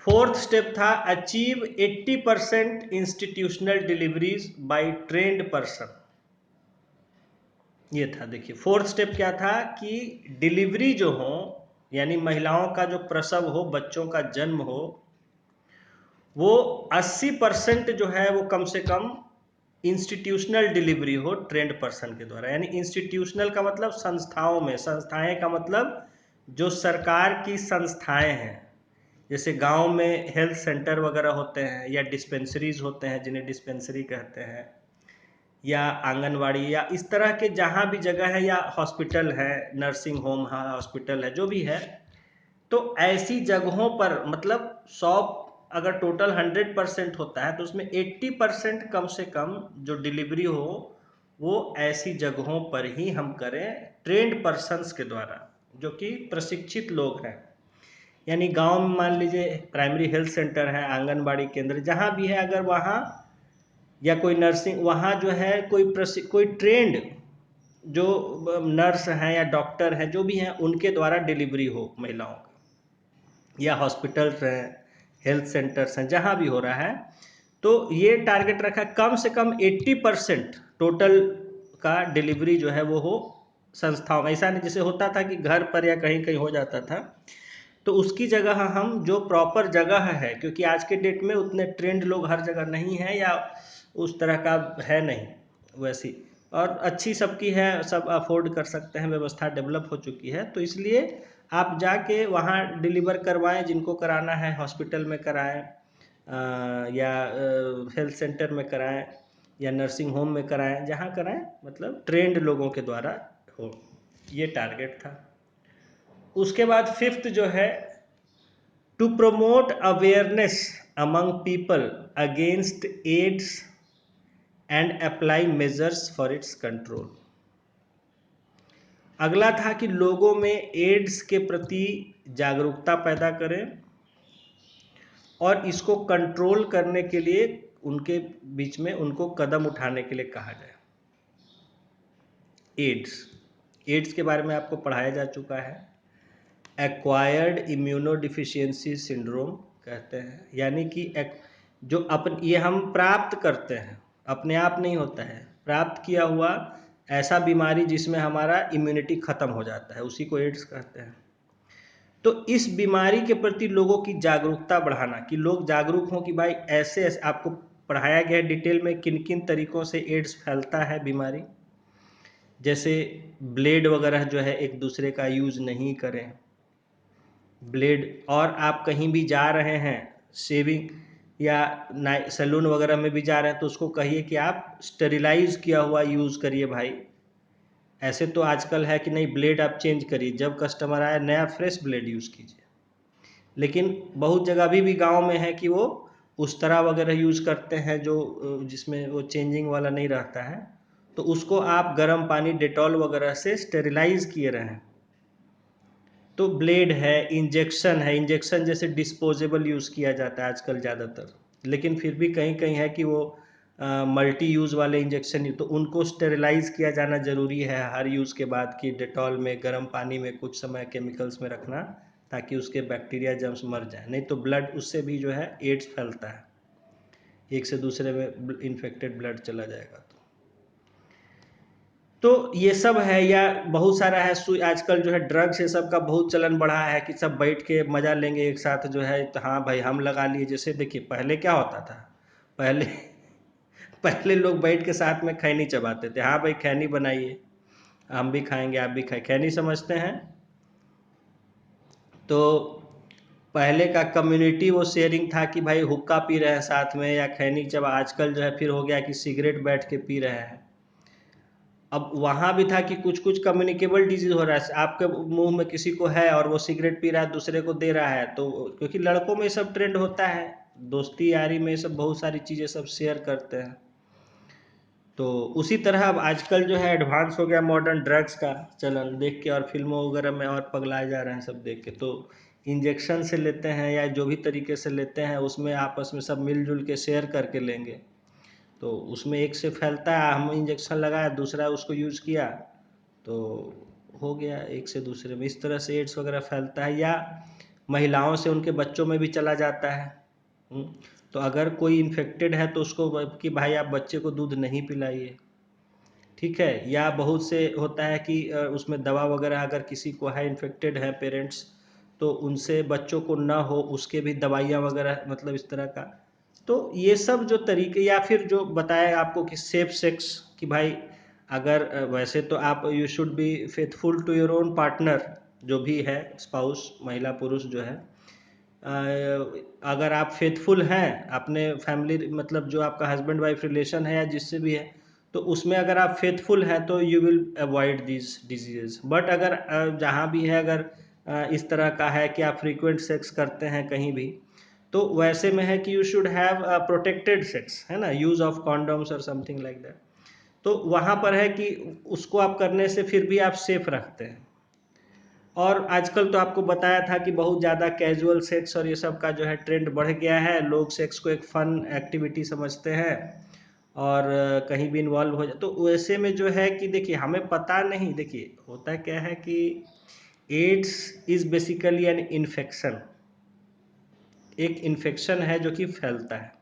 फोर्थ स्टेप था achieve 80% institutional deliveries by trained person. ये था, देखिए फोर्थ स्टेप क्या था कि डिलीवरी जो हो, यानी महिलाओं का जो प्रसव हो, बच्चों का जन्म हो, वो 80% जो है वो कम से कम इंस्टीट्यूशनल डिलीवरी हो, ट्रेंड पर्सन के द्वारा। यानी इंस्टीट्यूशनल का मतलब संस्थाओं में, संस्थाएं का मतलब जो सरकार की संस्थाएं हैं, जैसे गांव में हेल्थ सेंटर वगैरह होते हैं, या डिस्पेंसरीज होते हैं जिन्हें डिस्पेंसरी कहते हैं, या आंगनवाड़ी, या इस तरह के जहाँ भी जगह है, या हॉस्पिटल है, नर्सिंग होम है, हॉस्पिटल है, जो भी है, तो ऐसी जगहों पर मतलब 100 अगर टोटल 100% होता है तो उसमें 80% कम से कम जो डिलीवरी हो वो ऐसी जगहों पर ही हम करें, ट्रेंड पर्सन्स के द्वारा, जो कि प्रशिक्षित लोग हैं। यानी गांव में मान लीजिए प्राइमरी हेल्थ सेंटर है, आंगनबाड़ी केंद्र जहाँ भी है, अगर वहाँ या कोई नर्सिंग, वहाँ जो है कोई ट्रेंड जो नर्स हैं या डॉक्टर हैं, जो भी हैं, उनके द्वारा डिलीवरी हो महिलाओं का, या हॉस्पिटल्स हैं, हेल्थ सेंटर्स हैं, जहाँ भी हो रहा है। तो ये टारगेट रखा कम से कम 80% टोटल का डिलीवरी जो है वो हो संस्थाओं में। ऐसा नहीं जैसे होता था कि घर पर या कहीं कहीं हो जाता था, तो उसकी जगह हम जो प्रॉपर जगह है, क्योंकि आज के डेट में उतने ट्रेंड लोग हर जगह नहीं है, या उस तरह का है नहीं वैसी, और अच्छी सबकी है, सब अफोर्ड कर सकते हैं, व्यवस्था डेवलप हो चुकी है। तो इसलिए आप जाके वहाँ डिलीवर करवाएं, जिनको कराना है हॉस्पिटल में कराएं, या हेल्थ सेंटर में कराएं, या नर्सिंग होम में कराएं, जहाँ कराएं, मतलब ट्रेंड लोगों के द्वारा हो, ये टारगेट था। उसके बाद फिफ्थ जो है to promote awareness among people against AIDS and apply measures for its control. अगला था कि लोगों में एड्स के प्रति जागरूकता पैदा करें और इसको कंट्रोल करने के लिए उनके बीच में उनको कदम उठाने के लिए कहा जाए। एड्स के बारे में आपको पढ़ाया जा चुका है। एक्वायर्ड इम्यूनोडिफिशियेंसी सिंड्रोम कहते हैं, यानी कि जो ये हम प्राप्त करते हैं, अपने आप नहीं होता है, प्राप्त किया हुआ ऐसा बीमारी जिसमें हमारा इम्यूनिटी खत्म हो जाता है, उसी को एड्स कहते हैं। तो इस बीमारी के प्रति लोगों की जागरूकता बढ़ाना, कि लोग जागरूक हों कि भाई ऐसे ऐसे आपको पढ़ाया गया है डिटेल में किन किन तरीक़ों से एड्स फैलता है बीमारी। जैसे ब्लेड वगैरह जो है एक दूसरे का यूज़ नहीं करें, ब्लेड, और आप कहीं भी जा रहे हैं शेविंग या सैलून वगैरह में भी जा रहे हैं तो उसको कहिए कि आप स्टेरिलाइज किया हुआ यूज़ करिए भाई। ऐसे तो आजकल है कि नहीं, ब्लेड आप चेंज करिए, जब कस्टमर आए नया फ्रेश ब्लेड यूज़ कीजिए। लेकिन बहुत जगह अभी भी गांव में है कि वो उस तरह वगैरह यूज़ करते हैं जो जिसमें वो चेंजिंग वाला नहीं रहता है, तो उसको आप गर्म पानी डेटॉल वगैरह से स्टेरिलाइज किए रहें। तो ब्लेड है, इंजेक्शन जैसे डिस्पोजेबल यूज़ किया जाता है आजकल ज़्यादातर, लेकिन फिर भी कहीं कहीं है कि वो मल्टी यूज़ वाले इंजेक्शन, तो उनको स्टेरिलाइज किया जाना ज़रूरी है हर यूज़ के बाद, कि डेटॉल में गर्म पानी में कुछ समय केमिकल्स में रखना, ताकि उसके बैक्टीरिया जर्म्स मर जाए, नहीं तो ब्लड उससे भी जो है एड्स फैलता है, एक से दूसरे में इन्फेक्टेड ब्लड चला जाएगा। तो ये सब है, या बहुत सारा है आजकल जो है ड्रग्स, ये सब का बहुत चलन बढ़ा है कि सब बैठ के मज़ा लेंगे एक साथ जो है, तो हाँ भाई हम लगा लिए। जैसे देखिए पहले क्या होता था, पहले पहले लोग बैठ के साथ में खैनी चबाते थे, हाँ भाई खैनी बनाइए, हम भी खाएंगे आप भी खाए, खैनी समझते हैं। तो पहले का कम्युनिटी वो शेयरिंग था कि भाई हुक्का पी रहे हैं साथ में या खैनी चबा। आजकल जो है फिर हो गया कि सिगरेट बैठ के पी रहे हैं। अब वहाँ भी था कि कुछ कुछ कम्युनिकेबल डिजीज़ हो रहा है, आपके मुंह में किसी को है और वो सिगरेट पी रहा है दूसरे को दे रहा है, तो क्योंकि लड़कों में सब ट्रेंड होता है, दोस्ती यारी में सब बहुत सारी चीज़ें सब शेयर करते हैं। तो उसी तरह अब आजकल जो है एडवांस हो गया मॉडर्न ड्रग्स का चलन देख के, और फिल्मों वगैरह में और पगलाए जा रहे हैं सब देख के। तो इंजेक्शन से लेते हैं या जो भी तरीके से लेते हैं, उसमें आपस में सब मिलजुल के शेयर करके लेंगे, तो उसमें एक से फैलता है, हम इंजेक्शन लगाया दूसरा उसको यूज़ किया, तो हो गया एक से दूसरे में, इस तरह से एड्स वगैरह फैलता है। या महिलाओं से उनके बच्चों में भी चला जाता है। तो अगर कोई इन्फेक्टेड है तो उसको कि भाई आप बच्चे को दूध नहीं पिलाइए, ठीक है। या बहुत से होता है कि उसमें दवा वगैरह अगर किसी को है, इन्फेक्टेड है पेरेंट्स, तो उनसे बच्चों को ना हो उसके भी दवाइयाँ वगैरह, मतलब इस तरह का। तो ये सब जो तरीके, या फिर जो बताया आपको कि सेफ सेक्स, कि भाई अगर वैसे तो आप you should be faithful to your own partner, जो भी है स्पाउस, महिला पुरुष जो है, अगर आप फेथफुल हैं अपने फैमिली, मतलब जो आपका हस्बैंड वाइफ रिलेशन है या जिससे भी है, तो उसमें अगर आप फेथफुल हैं तो you will avoid this disease. But अगर जहाँ भी है, अगर इस तरह का है कि आप फ्रीक्वेंट सेक्स करते हैं कहीं भी, तो वैसे में है कि you should have protected sex, है ना, यूज़ ऑफ कॉन्डोम्स और समथिंग लाइक दैट। तो वहाँ पर है कि उसको आप करने से फिर भी आप सेफ रखते हैं। और आजकल तो आपको बताया था कि बहुत ज़्यादा कैजुअल सेक्स और ये सब का जो है ट्रेंड बढ़ गया है, लोग सेक्स को एक फ़न एक्टिविटी समझते हैं और कहीं भी इन्वॉल्व हो जाए। तो वैसे में जो है कि देखिए हमें पता नहीं, देखिए होता क्या है कि AIDS is basically an infection, एक इन्फेक्शन है जो कि फैलता है।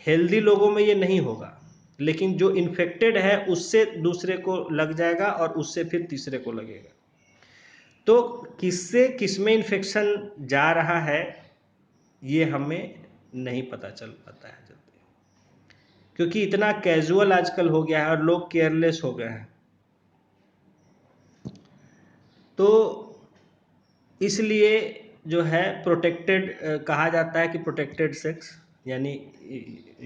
हेल्दी लोगों में ये नहीं होगा, लेकिन जो इन्फेक्टेड है उससे दूसरे को लग जाएगा और उससे फिर तीसरे को लगेगा। तो किससे किसमें इन्फेक्शन जा रहा है ये हमें नहीं पता चल पाता है जल्दी, क्योंकि इतना कैजुअल आजकल हो गया है और लोग केयरलेस हो गए हैं। तो इसलिए जो है प्रोटेक्टेड कहा जाता है कि प्रोटेक्टेड सेक्स, यानी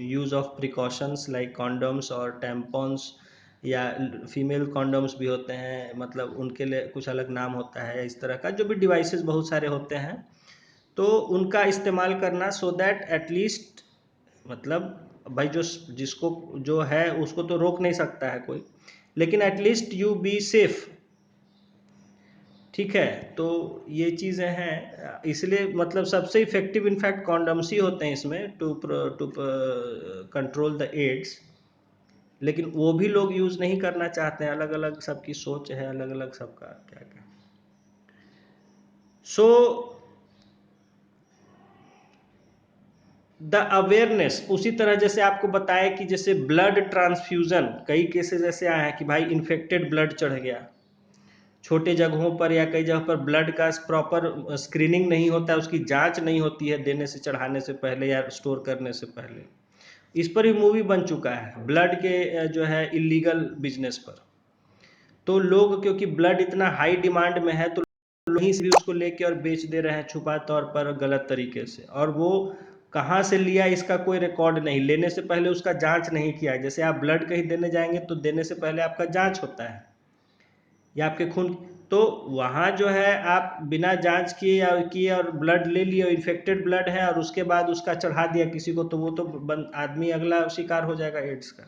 use of precautions like condoms और टैम्पॉन्स, या फीमेल कॉन्डम्स भी होते हैं, मतलब उनके लिए कुछ अलग नाम होता है, इस तरह का जो भी डिवाइसेस बहुत सारे होते हैं, तो उनका इस्तेमाल करना, सो दैट एटलीस्ट, मतलब भाई जो जिसको जो है उसको तो रोक नहीं सकता है कोई, लेकिन एटलीस्ट यू बी सेफ, ठीक है, तो ये चीज़ें हैं, इसलिए मतलब सबसे इफेक्टिव इनफैक्ट कॉन्डम्स ही होते हैं इसमें टू कंट्रोल द एड्स, लेकिन वो भी लोग यूज़ नहीं करना चाहते हैं। अलग अलग सबकी सोच है, अलग अलग सबका क्या क्या। सो द अवेयरनेस, उसी तरह जैसे आपको बताया कि जैसे ब्लड ट्रांसफ्यूज़न, कई केसेस ऐसे आए हैं कि भाई इन्फेक्टेड ब्लड चढ़ गया, छोटे जगहों पर या कई जगह पर ब्लड का प्रॉपर स्क्रीनिंग नहीं होता है, उसकी जांच नहीं होती है देने से, चढ़ाने से पहले या स्टोर करने से पहले। इस पर भी मूवी बन चुका है, ब्लड के जो है इलीगल बिजनेस पर। तो लोग क्योंकि ब्लड इतना हाई डिमांड में है तो वहीं से भी उसको लेके और बेच दे रहे हैं छुपा तौर पर, गलत तरीके से। और वो कहाँ से लिया इसका कोई रिकॉर्ड नहीं, लेने से पहले उसका जांच नहीं किया। जैसे आप ब्लड कहीं देने जाएंगे तो देने से पहले आपका जांच होता है या आपके खून, तो वहाँ जो है आप बिना जांच किए और ब्लड ले लिए, इन्फेक्टेड ब्लड है और उसके बाद उसका चढ़ा दिया किसी को, तो वो तो आदमी अगला शिकार हो जाएगा एड्स का।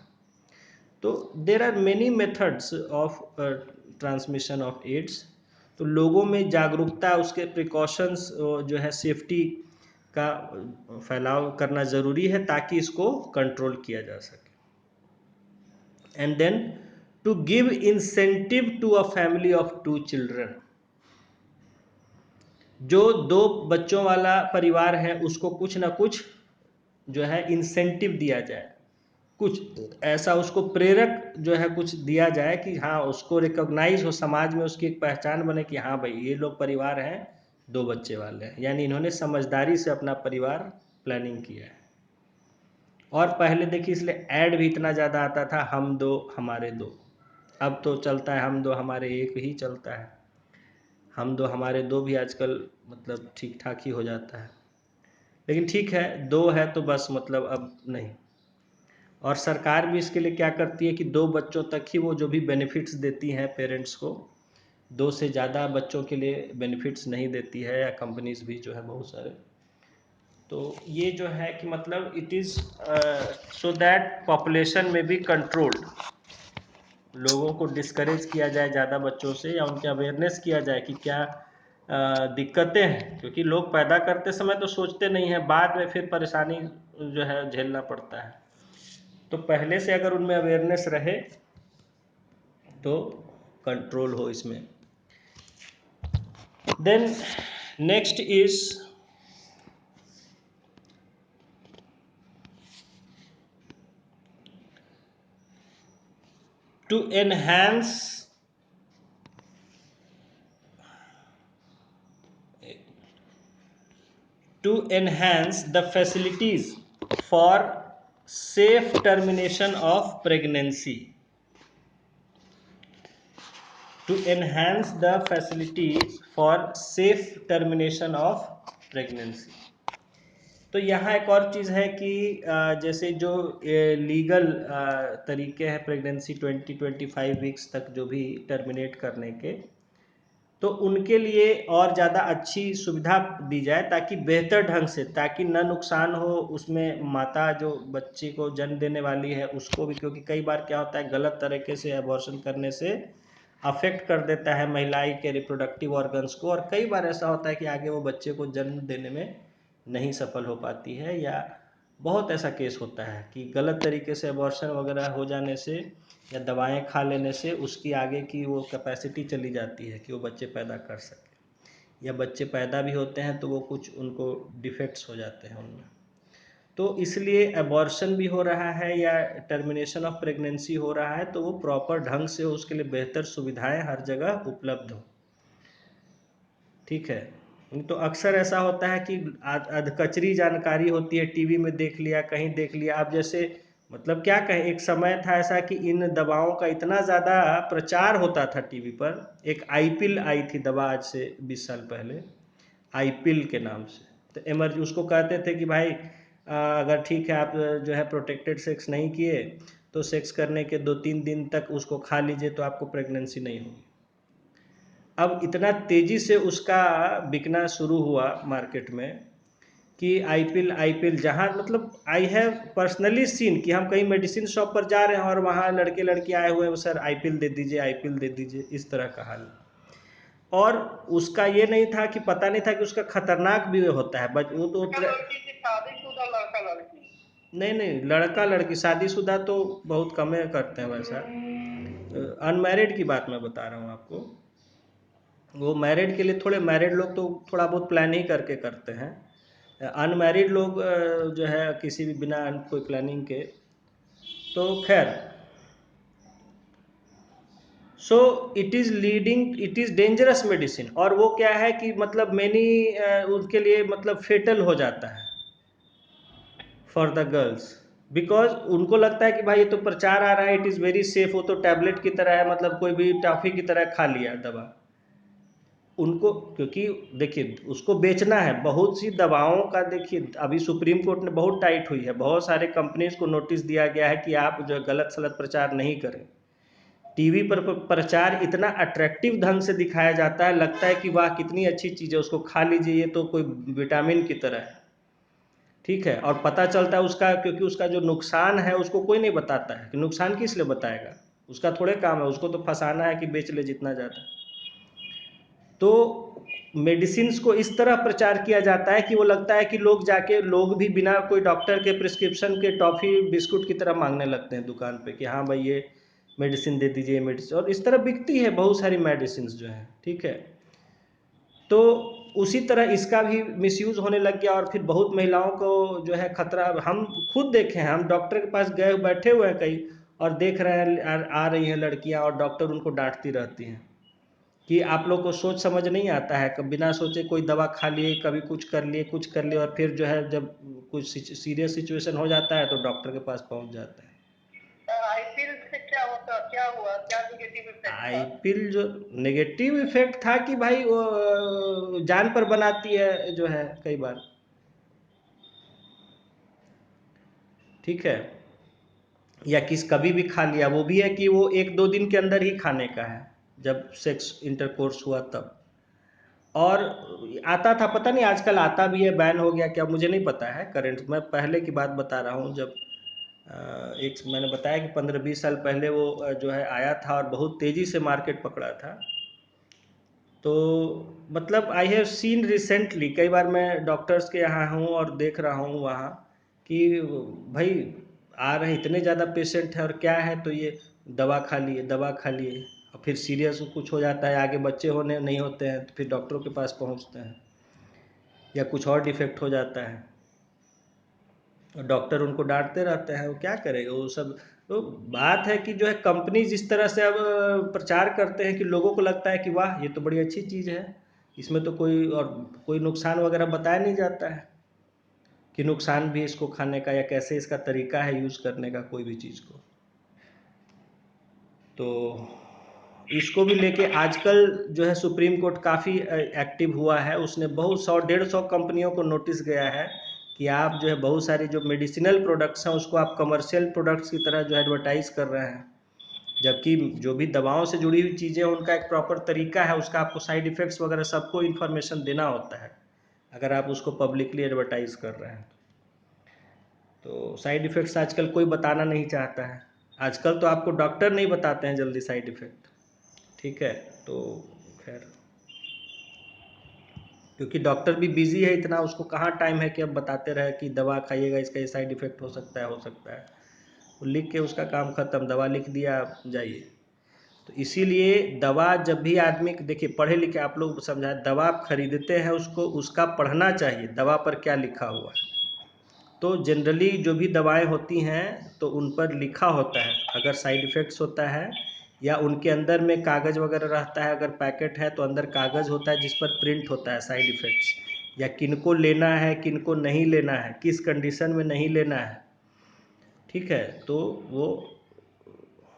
तो there are many methods of transmission of AIDS. तो लोगों में जागरूकता, उसके प्रिकॉशंस जो है सेफ्टी का फैलाव करना ज़रूरी है ताकि इसको कंट्रोल किया जा सके। And then to give incentive to a family of 2 children, जो 2 बच्चों वाला परिवार है उसको कुछ ना कुछ जो है इंसेंटिव दिया जाए, कुछ ऐसा उसको प्रेरक जो है कुछ दिया जाए कि हाँ उसको रिकॉग्नाइज हो, समाज में उसकी एक पहचान बने कि हाँ भाई ये लोग परिवार हैं 2 बच्चे वाले हैं, यानी इन्होंने समझदारी से अपना परिवार प्लानिंग किया है। और पहले देखिए इसलिए ऐड भी इतना ज़्यादा आता था, हम 2 हमारे 2, अब तो चलता है हम 2 हमारे 1 ही चलता है। हम 2 हमारे 2 भी आजकल मतलब ठीक ठाक ही हो जाता है, लेकिन ठीक है 2 है तो बस मतलब अब नहीं। और सरकार भी इसके लिए क्या करती है कि 2 बच्चों तक ही वो जो भी बेनिफिट्स देती हैं पेरेंट्स को, 2 से ज़्यादा बच्चों के लिए बेनिफिट्स नहीं देती है, या कंपनीज भी जो है बहुत सारे। तो ये जो है कि मतलब it is so that population में भी कंट्रोल्ड, लोगों को डिस्करेज किया जाए ज़्यादा बच्चों से, या उनके अवेयरनेस किया जाए कि क्या दिक्कतें हैं, क्योंकि लोग पैदा करते समय तो सोचते नहीं हैं, बाद में फिर परेशानी जो है झेलना पड़ता है। तो पहले से अगर उनमें अवेयरनेस रहे तो कंट्रोल हो इसमें। Then next is to enhance the facilities for safe termination of pregnancy, to enhance the facilities for safe termination of pregnancy। तो यहाँ एक और चीज़ है कि जैसे जो लीगल तरीके हैं प्रेगनेंसी 20-25 वीक्स तक जो भी टर्मिनेट करने के, तो उनके लिए और ज़्यादा अच्छी सुविधा दी जाए ताकि बेहतर ढंग से, ताकि न नुकसान हो उसमें माता जो बच्चे को जन्म देने वाली है उसको भी, क्योंकि कई बार क्या होता है गलत तरीके से अबॉर्शन करने से अफेक्ट कर देता है महिला के रिप्रोडक्टिव ऑर्गन्स को, और कई बार ऐसा होता है कि आगे वो बच्चे को जन्म देने में नहीं सफल हो पाती है, या बहुत ऐसा केस होता है कि गलत तरीके से अबॉर्शन वगैरह हो जाने से या दवाएं खा लेने से उसकी आगे की वो कैपेसिटी चली जाती है कि वो बच्चे पैदा कर सके, या बच्चे पैदा भी होते हैं तो वो कुछ उनको डिफेक्ट्स हो जाते हैं उनमें। तो इसलिए अबॉर्शन भी हो रहा है या टर्मिनेशन ऑफ प्रेगनेंसी हो रहा है तो वो प्रॉपर ढंग से हो, उसके लिए बेहतर सुविधाएं हर जगह उपलब्ध हो। ठीक है, तो अक्सर ऐसा होता है कि अधकचरी जानकारी होती है, टीवी में देख लिया, कहीं देख लिया। आप जैसे मतलब क्या कहें, एक समय था ऐसा कि इन दवाओं का इतना ज़्यादा प्रचार होता था टीवी पर। एक आईपिल आई थी दवा आज से 20 साल पहले, आईपिल के नाम से। तो उसको कहते थे कि भाई अगर ठीक है आप जो है प्रोटेक्टेड सेक्स नहीं किए तो सेक्स करने के 2-3 दिन तक उसको खा लीजिए तो आपको प्रेगनेंसी नहीं होगी। अब इतना तेज़ी से उसका बिकना शुरू हुआ मार्केट में कि आईपिल जहाँ मतलब आई हैव पर्सनली सीन कि हम कहीं मेडिसिन शॉप पर जा रहे हैं और वहाँ लड़के लड़की आए हुए हैं, सर आईपिल दे दीजिए, आईपिल दे दीजिए, इस तरह का हाल। और उसका ये नहीं था कि पता नहीं था कि उसका खतरनाक भी होता है, बट वो तो शादीशुदा लड़का लड़की। नहीं नहीं, लड़का लड़की शादीशुदा तो बहुत कम करते हैं वैसा। अनमैरिड की बात मैं बता रहा हूँ आपको। वो मैरिड के लिए थोड़े, मैरिड लोग तो थोड़ा बहुत प्लान ही करके करते हैं। अनमैरिड लोग जो है किसी भी बिना कोई प्लानिंग के, तो खैर। So it is leading, it is dangerous medicine. और वो क्या है कि मतलब मैनी उनके लिए मतलब फेटल हो जाता है फॉर द गर्ल्स, बिकॉज उनको लगता है कि भाई ये तो प्रचार आ रहा है, इट इज़ वेरी सेफ, वो तो टैबलेट की तरह है, मतलब कोई भी टॉफ़ी की तरह खा लिया दवा उनको। क्योंकि देखिए उसको बेचना है, बहुत सी दवाओं का देखिए अभी सुप्रीम कोर्ट ने बहुत टाइट हुई है, बहुत सारे कंपनीज को नोटिस दिया गया है कि आप जो गलत सलत प्रचार नहीं करें। टीवी पर प्रचार इतना अट्रैक्टिव ढंग से दिखाया जाता है, लगता है कि वाह कितनी अच्छी चीज़ है, उसको खा लीजिए, ये तो कोई विटामिन की तरह है। ठीक है, और पता चलता है उसका, क्योंकि उसका जो नुकसान है उसको कोई नहीं बताता है कि नुकसान किस लिए बताएगा, उसका थोड़े काम है, उसको तो फंसाना है कि बेच ले जितना ज़्यादा। तो मेडिसिन्स को इस तरह प्रचार किया जाता है कि वो लगता है कि लोग जाके, लोग भी बिना कोई डॉक्टर के प्रिस्क्रिप्शन के टॉफ़ी बिस्कुट की तरह मांगने लगते हैं दुकान पे कि हाँ भाई ये मेडिसिन दे दीजिए, मेडिसिन, और इस तरह बिकती है बहुत सारी मेडिसिन जो है। ठीक है, तो उसी तरह इसका भी मिसयूज़ होने लग गया, और फिर बहुत महिलाओं को जो है खतरा, हम खुद देखे हैं, हम डॉक्टर के पास गए बैठे हुए हैं कई, और देख रहे हैं आ रही हैं लड़कियां और डॉक्टर उनको डांटती रहती हैं कि आप लोग को सोच समझ नहीं आता है, कभी बिना सोचे कोई दवा खा लिए, कभी कुछ कर लिए, और फिर जो है जब कुछ सीरियस सिचुएशन हो जाता है तो डॉक्टर के पास पहुंच जाता है। आईपीएल से क्या होता, क्या हुआ, क्या निगेटिव इफेक्ट था? आईपीएल जो नेगेटिव इफेक्ट था कि भाई वो जान पर बनाती है जो है कई बार। ठीक है, या किस कभी भी खा लिया, वो भी है कि वो 1-2 दिन के अंदर ही खाने का है, जब सेक्स इंटरकोर्स हुआ तब। और आता था, पता नहीं आजकल आता भी है, बैन हो गया क्या मुझे नहीं पता है करंट, मैं पहले की बात बता रहा हूँ जब एक मैंने बताया कि 15-20 साल पहले वो जो है आया था और बहुत तेज़ी से मार्केट पकड़ा था। तो मतलब आई हैव सीन रिसेंटली, कई बार मैं डॉक्टर्स के यहाँ हूँ और देख रहा हूँ वहाँ कि भाई आ रहे हैं इतने ज़्यादा पेशेंट हैं, और क्या है तो ये दवा खा लिए, दवा खा लिए, और फिर सीरियस कुछ हो जाता है, आगे बच्चे होने नहीं होते हैं तो फिर डॉक्टरों के पास पहुँचते हैं, या कुछ और डिफेक्ट हो जाता है, और डॉक्टर उनको डांटते रहते हैं, वो क्या करेगा वो सब। तो बात है कि जो है कंपनी जिस तरह से अब प्रचार करते हैं कि लोगों को लगता है कि वाह ये तो बड़ी अच्छी चीज़ है, इसमें तो कोई और कोई नुकसान वगैरह बताया नहीं जाता है कि नुकसान भी इसको खाने का, या कैसे इसका तरीका है यूज़ करने का कोई भी चीज़ को। तो इसको भी लेके आजकल जो है सुप्रीम कोर्ट काफ़ी एक्टिव हुआ है, उसने बहुत 100-150 कंपनियों को नोटिस गया है कि आप जो है बहुत सारी जो मेडिसिनल प्रोडक्ट्स हैं उसको आप कमर्शियल प्रोडक्ट्स की तरह जो एडवर्टाइज़ कर रहे हैं, जबकि जो भी दवाओं से जुड़ी हुई चीज़ें उनका एक प्रॉपर तरीका है, उसका आपको साइड इफ़ेक्ट्स वगैरह सबको इन्फॉर्मेशन देना होता है अगर आप उसको पब्लिकली एडवर्टाइज़ कर रहे हैं। तो साइड इफ़ेक्ट्स आजकल कोई बताना नहीं चाहता है, आजकल तो आपको डॉक्टर नहीं बताते हैं जल्दी साइड इफ़ेक्ट। ठीक है, तो खैर, क्योंकि डॉक्टर भी बिजी है इतना, उसको कहाँ टाइम है कि अब बताते रहे कि दवा खाइएगा इसका ये साइड इफ़ेक्ट हो सकता है, हो सकता है। वो लिख के उसका काम ख़त्म, दवा लिख दिया जाइए। तो इसीलिए दवा जब भी आदमी, देखिए पढ़े लिखे आप लोग समझाए, दवा आप खरीदते हैं उसको उसका पढ़ना चाहिए दवा पर क्या लिखा हुआ है। तो जनरली जो भी दवाएं होती हैं तो उन पर लिखा होता है, अगर साइड इफ़ेक्ट्स होता है या उनके अंदर में कागज़ वगैरह रहता है, अगर पैकेट है तो अंदर कागज़ होता है जिस पर प्रिंट होता है साइड इफ़ेक्ट्स, या किनको लेना है किनको नहीं लेना है, किस कंडीशन में नहीं लेना है। ठीक है, तो वो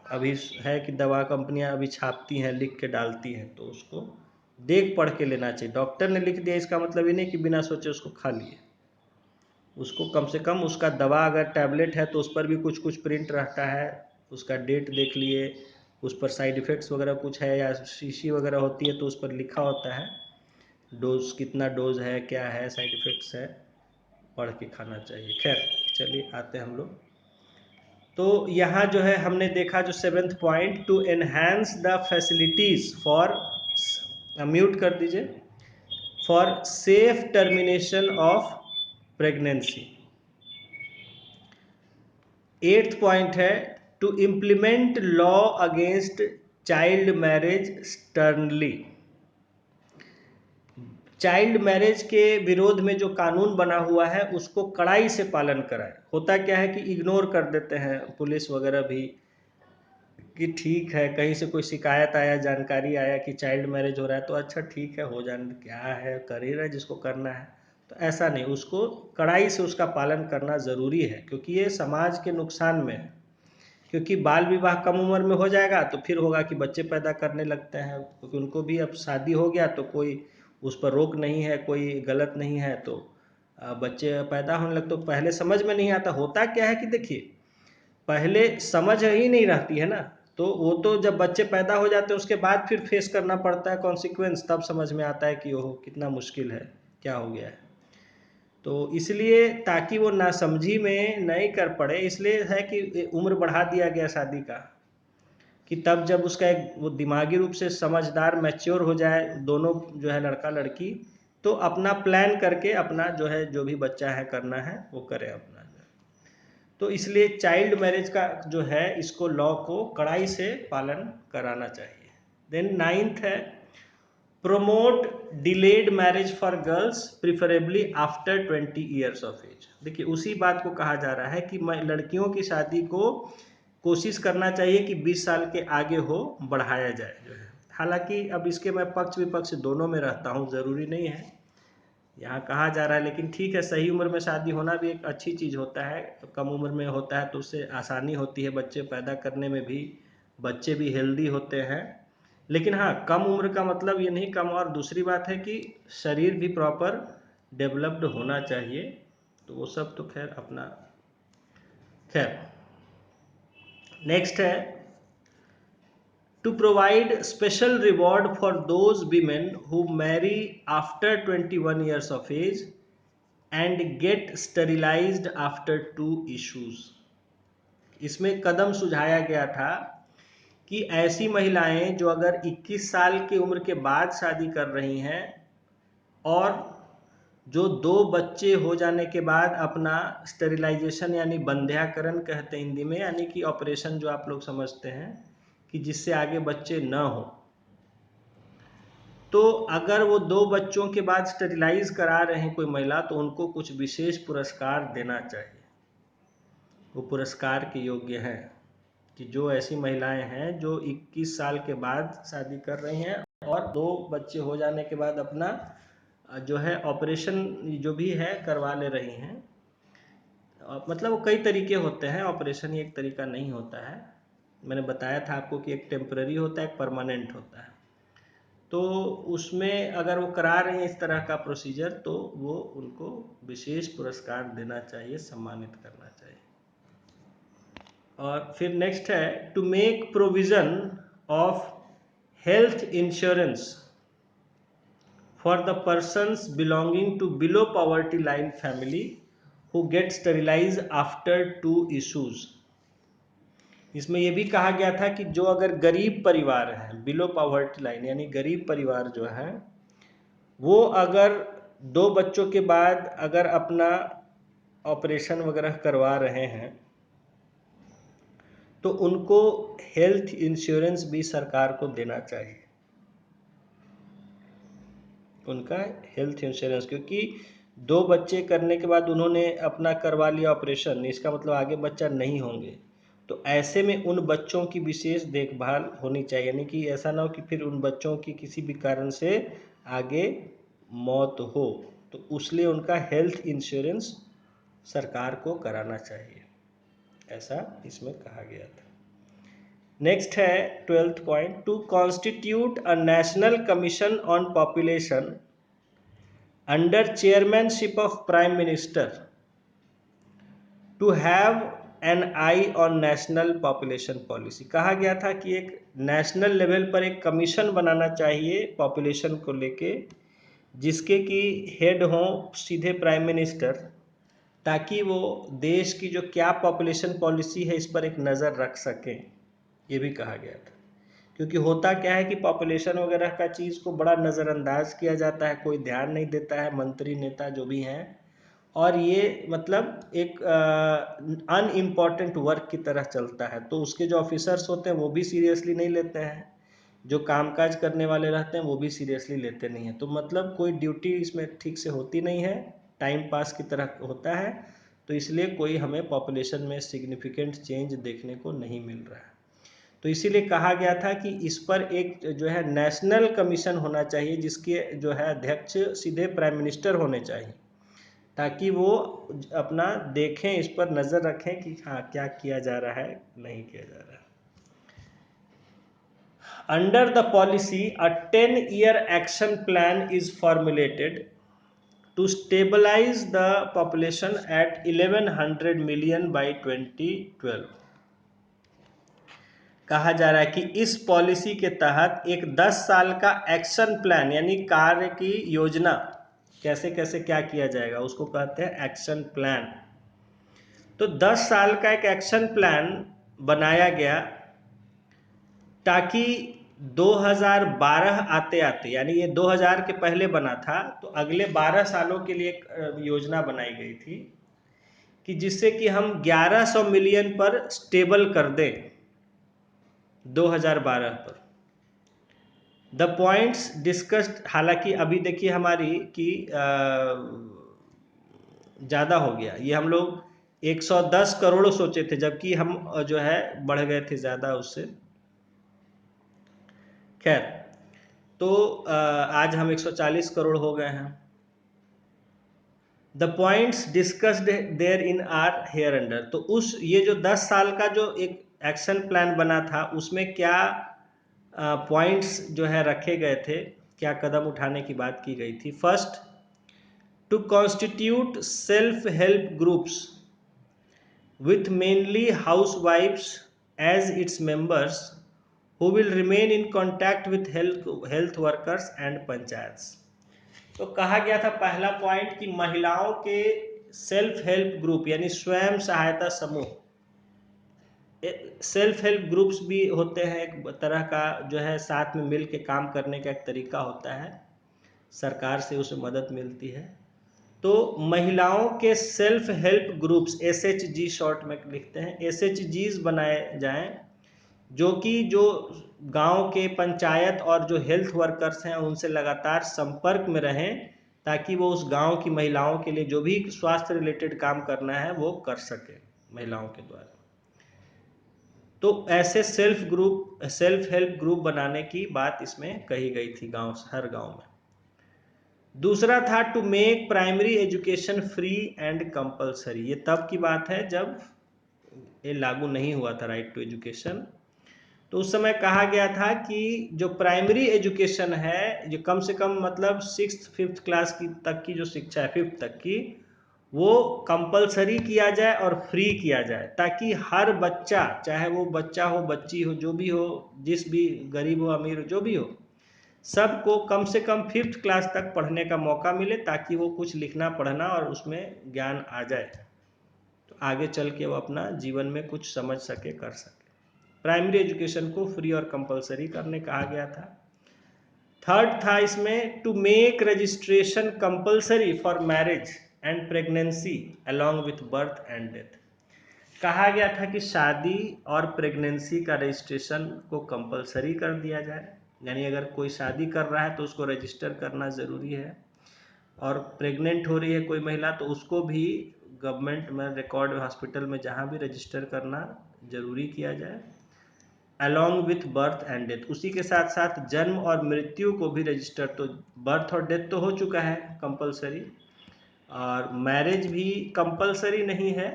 अभी है कि दवा कंपनियां अभी छापती हैं, लिख के डालती हैं, तो उसको देख पढ़ के लेना चाहिए। डॉक्टर ने लिख दिया इसका मतलब ये नहीं कि बिना सोचे उसको खा लिए, उसको कम से कम उसका दवा अगर टैबलेट है तो उस पर भी कुछ कुछ प्रिंट रहता है, उसका डेट देख लिए, उस पर साइड इफ़ेक्ट्स वगैरह कुछ है या शीशी वगैरह होती है तो उस पर लिखा होता है, डोज कितना डोज है, क्या है, साइड इफ़ेक्ट्स है, पढ़ के खाना चाहिए। खैर चलिए आते हैं हम लोग। तो यहाँ जो है हमने देखा जो 7th point, to enhance the facilities for mute कर दीजिए। For safe termination of pregnancy. 8th point है to implement law against child marriage sternly. Child marriage के विरोध में जो कानून बना हुआ है उसको कड़ाई से पालन कराए। होता क्या है कि इग्नोर कर देते हैं पुलिस वगैरह भी कि ठीक है, कहीं से कोई शिकायत आया, जानकारी आया कि चाइल्ड मैरिज हो रहा है तो अच्छा ठीक है, हो जाने, क्या है, कर ही रहा है जिसको करना है। तो ऐसा नहीं, उसको कड़ाई से उसका पालन करना ज़रूरी है, क्योंकि ये समाज के नुकसान में है। क्योंकि बाल विवाह कम उम्र में हो जाएगा तो फिर होगा कि बच्चे पैदा करने लगते हैं, क्योंकि उनको भी अब शादी हो गया तो कोई उस पर रोक नहीं है, कोई गलत नहीं है, तो बच्चे पैदा होने लगते। तो पहले समझ में नहीं आता। होता क्या है कि देखिए, पहले समझ ही नहीं रहती है ना, तो वो तो जब बच्चे पैदा हो जाते हैं उसके बाद फिर फेस करना पड़ता है कॉन्सिक्वेंस, तब समझ में आता है कि ओह कितना मुश्किल है, क्या हो गया है। तो इसलिए ताकि वो नासमझी में नहीं कर पड़े, इसलिए है कि उम्र बढ़ा दिया गया शादी का, कि तब जब उसका एक वो दिमागी रूप से समझदार मैच्योर हो जाए दोनों, जो है लड़का लड़की, तो अपना प्लान करके अपना जो है जो भी बच्चा है करना है वो करे अपना। तो इसलिए चाइल्ड मैरिज का जो है इसको लॉ को कड़ाई से पालन कराना चाहिए। देन 9th है promote delayed marriage for girls preferably after 20 years of age. देखिए उसी बात को कहा जा रहा है कि लड़कियों की शादी को कोशिश करना चाहिए कि 20 साल के आगे हो, बढ़ाया जाए जो है। हालांकि अब इसके मैं पक्ष विपक्ष दोनों में रहता हूँ, ज़रूरी नहीं है यहाँ कहा जा रहा है, लेकिन ठीक है, सही उम्र में शादी होना भी एक अच्छी चीज़ होता है। तो कम उम्र में होता है तो उससे आसानी होती है बच्चे पैदा करने में भी, बच्चे भी हेल्दी होते हैं। लेकिन हाँ, कम उम्र का मतलब ये नहीं कम, और दूसरी बात है कि शरीर भी प्रॉपर डेवलप्ड होना चाहिए। तो वो सब तो खैर अपना, खैर। नेक्स्ट है to provide special reward for those women who marry after 21 years of age and get sterilized after 2 issues। इसमें कदम सुझाया गया था कि ऐसी महिलाएं जो अगर 21 साल की उम्र के बाद शादी कर रही हैं और जो 2 बच्चे हो जाने के बाद अपना स्टेरिलाइजेशन यानी बंध्याकरण कहते हैं हिंदी में, यानी कि ऑपरेशन जो आप लोग समझते हैं कि जिससे आगे बच्चे न हो, तो अगर वो 2 बच्चों के बाद स्टेरिलाइज करा रहे हैं कोई महिला तो उनको कुछ विशेष पुरस्कार देना चाहिए। वो पुरस्कार के योग्य हैं कि जो ऐसी महिलाएं हैं जो 21 साल के बाद शादी कर रही हैं और 2 बच्चे हो जाने के बाद अपना जो है ऑपरेशन जो भी है करवा ले रही हैं। मतलब वो कई तरीके होते हैं, ऑपरेशन ही एक तरीका नहीं होता है। मैंने बताया था आपको कि एक टेम्पररी होता है, एक परमानेंट होता है। तो उसमें अगर वो करा रहे हैं इस तरह का प्रोसीजर तो वो उनको विशेष पुरस्कार देना चाहिए, सम्मानित करना चाहिए। और फिर नेक्स्ट है to make provision of health insurance for the persons belonging to below poverty line family who get sterilise after 2 issues. इसमें यह भी कहा गया था कि जो अगर गरीब परिवार है, बिलो पॉवर्टी लाइन यानी गरीब परिवार जो है, वो अगर 2 बच्चों के बाद अगर अपना ऑपरेशन वगैरह करवा रहे हैं तो उनको हेल्थ इंश्योरेंस भी सरकार को देना चाहिए, उनका हेल्थ इंश्योरेंस। क्योंकि 2 बच्चे करने के बाद उन्होंने अपना करवा लिया ऑपरेशन, इसका मतलब आगे बच्चा नहीं होंगे, तो ऐसे में उन बच्चों की विशेष देखभाल होनी चाहिए। यानी कि ऐसा ना हो कि फिर उन बच्चों की किसी भी कारण से आगे मौत हो, तो उसलिए उनका हेल्थ इंश्योरेंस सरकार को कराना चाहिए, ऐसा इसमें कहा गया था। नेक्स्ट है 12th point to constitute a national commission on population under chairmanship of prime minister to have an eye on national population policy. कहा गया था कि एक नेशनल लेवल पर एक कमीशन बनाना चाहिए पॉपुलेशन को लेके, जिसके कि हेड हों सीधे प्राइम मिनिस्टर, ताकि वो देश की जो क्या पॉपुलेशन पॉलिसी है इस पर एक नज़र रख सकें। ये भी कहा गया था, क्योंकि होता क्या है कि पॉपुलेशन वगैरह का चीज़ को बड़ा नज़रअंदाज किया जाता है, कोई ध्यान नहीं देता है, मंत्री नेता जो भी हैं, और ये मतलब एक अनइम्पॉर्टेंट वर्क की तरह चलता है। तो उसके जो ऑफिसर्स होते हैं वो भी सीरियसली नहीं लेते हैं, जो कामकाज करने वाले रहते हैं वो भी सीरियसली लेते नहीं हैं। तो मतलब कोई ड्यूटी इसमें ठीक से होती नहीं है, टाइम पास की तरह होता है। तो इसलिए कोई हमें पॉपुलेशन में सिग्निफिकेंट चेंज देखने को नहीं मिल रहा है। तो इसीलिए कहा गया था कि इस पर एक जो है नेशनल कमीशन होना चाहिए, जिसके जो है अध्यक्ष सीधे प्राइम मिनिस्टर होने चाहिए, ताकि वो अपना देखें, इस पर नज़र रखें कि हाँ क्या किया जा रहा है, नहीं किया जा रहा है। Under the policy, a 10-year action plan is formulated to stabilize the population at 1100 million by 2012। कहा जा रहा है कि इस पॉलिसी के तहत एक 10 साल का एक्शन प्लान यानी कार्य की योजना, कैसे कैसे क्या किया जाएगा उसको कहते हैं एक्शन प्लान। तो 10 साल का एक एक्शन प्लान बनाया गया ताकि 2012 आते आते, यानी ये 2000 के पहले बना था, तो अगले 12 सालों के लिए एक योजना बनाई गई थी कि जिससे कि हम 1100 मिलियन पर स्टेबल कर दें 2012 पर। द पॉइंट्स डिस्कस्ड, हालांकि अभी देखिए हमारी कि ज़्यादा हो गया, ये हम लोग 110 करोड़ सोचे थे, जबकि हम जो है बढ़ गए थे ज़्यादा उससे। खैर, तो आज हम 140 करोड़ हो गए हैं। The points discussed therein are hereunder. तो उस ये जो 10 साल का जो एक एक्शन प्लान बना था उसमें क्या पॉइंट्स जो है रखे गए थे, क्या कदम उठाने की बात की गई थी। First, to constitute self help groups with mainly housewives as its members who will remain in contact with health workers and panchayats। तो कहा गया था पहला पॉइंट कि महिलाओं के सेल्फ हेल्प ग्रुप यानी स्वयं सहायता समूह, सेल्फ हेल्प ग्रुप्स भी होते हैं, एक तरह का जो है साथ में मिल के काम करने का एक तरीका होता है, सरकार से उसे मदद मिलती है। तो महिलाओं के self help groups, SHG short में लिखते हैं, SHGs बनाए जाएं, जो कि जो गांव के पंचायत और जो हेल्थ वर्कर्स हैं उनसे लगातार संपर्क में रहें, ताकि वो उस गांव की महिलाओं के लिए जो भी स्वास्थ्य रिलेटेड काम करना है वो कर सके महिलाओं के द्वारा। तो ऐसे सेल्फ हेल्प ग्रुप बनाने की बात इसमें कही गई थी हर गांव में। दूसरा था to make primary education free and compulsory. ये तब की बात है जब ये लागू नहीं हुआ था राइट टू एजुकेशन। तो उस समय कहा गया था कि जो प्राइमरी एजुकेशन है, जो कम से कम मतलब 6th 5th क्लास की तक की जो शिक्षा है, 5th तक की, वो कंपलसरी किया जाए और फ्री किया जाए, ताकि हर बच्चा, चाहे वो बच्चा हो बच्ची हो जो भी हो, जिस भी गरीब हो अमीर हो जो भी हो, सबको कम से कम 5th क्लास तक पढ़ने का मौका मिले, ताकि वो कुछ लिखना पढ़ना और उसमें ज्ञान आ जाए, तो आगे चल के वो अपना जीवन में कुछ समझ सके, कर सके। प्राइमरी एजुकेशन को फ्री और कंपलसरी करने कहा गया था। थर्ड था इसमें to make registration compulsory for marriage and pregnancy along with birth and death. कहा गया था कि शादी और प्रेगनेंसी का रजिस्ट्रेशन को कंपलसरी कर दिया जाए, यानी अगर कोई शादी कर रहा है तो उसको रजिस्टर करना ज़रूरी है, और प्रेग्नेंट हो रही है कोई महिला तो उसको भी गवर्नमेंट में रिकॉर्ड हॉस्पिटल में जहाँ भी रजिस्टर करना ज़रूरी किया जाए, along with birth and death. उसी के साथ साथ जन्म और मृत्यु को भी रजिस्टर, तो बर्थ और डेथ तो हो चुका है कंपलसरी, और मैरिज भी कंपलसरी नहीं है,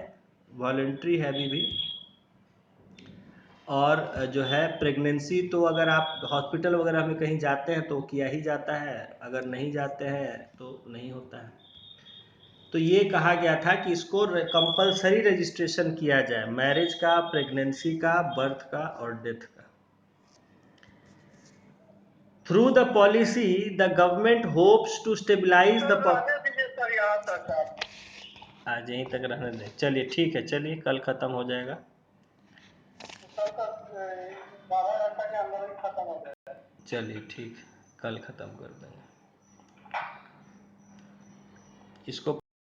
वॉलंटरी है अभी भी, और जो है प्रेगनेंसी तो अगर आप हॉस्पिटल वगैरह में कहीं जाते हैं तो किया ही जाता है, अगर नहीं जाते हैं तो नहीं होता है। तो ये कहा गया था कि इसको कंपलसरी रजिस्ट्रेशन किया जाए, मैरिज का, प्रेगनेंसी का, बर्थ का और डेथ का। Through the policy the government hopes to stabilise the आज यहीं तक रहने दें, चलिए ठीक है, चलिए कल ख़त्म हो जाएगा। 12 घंटा के अंदर ही खत्म चलिए ठीक, कल ख़त्म कर देंगे इसको।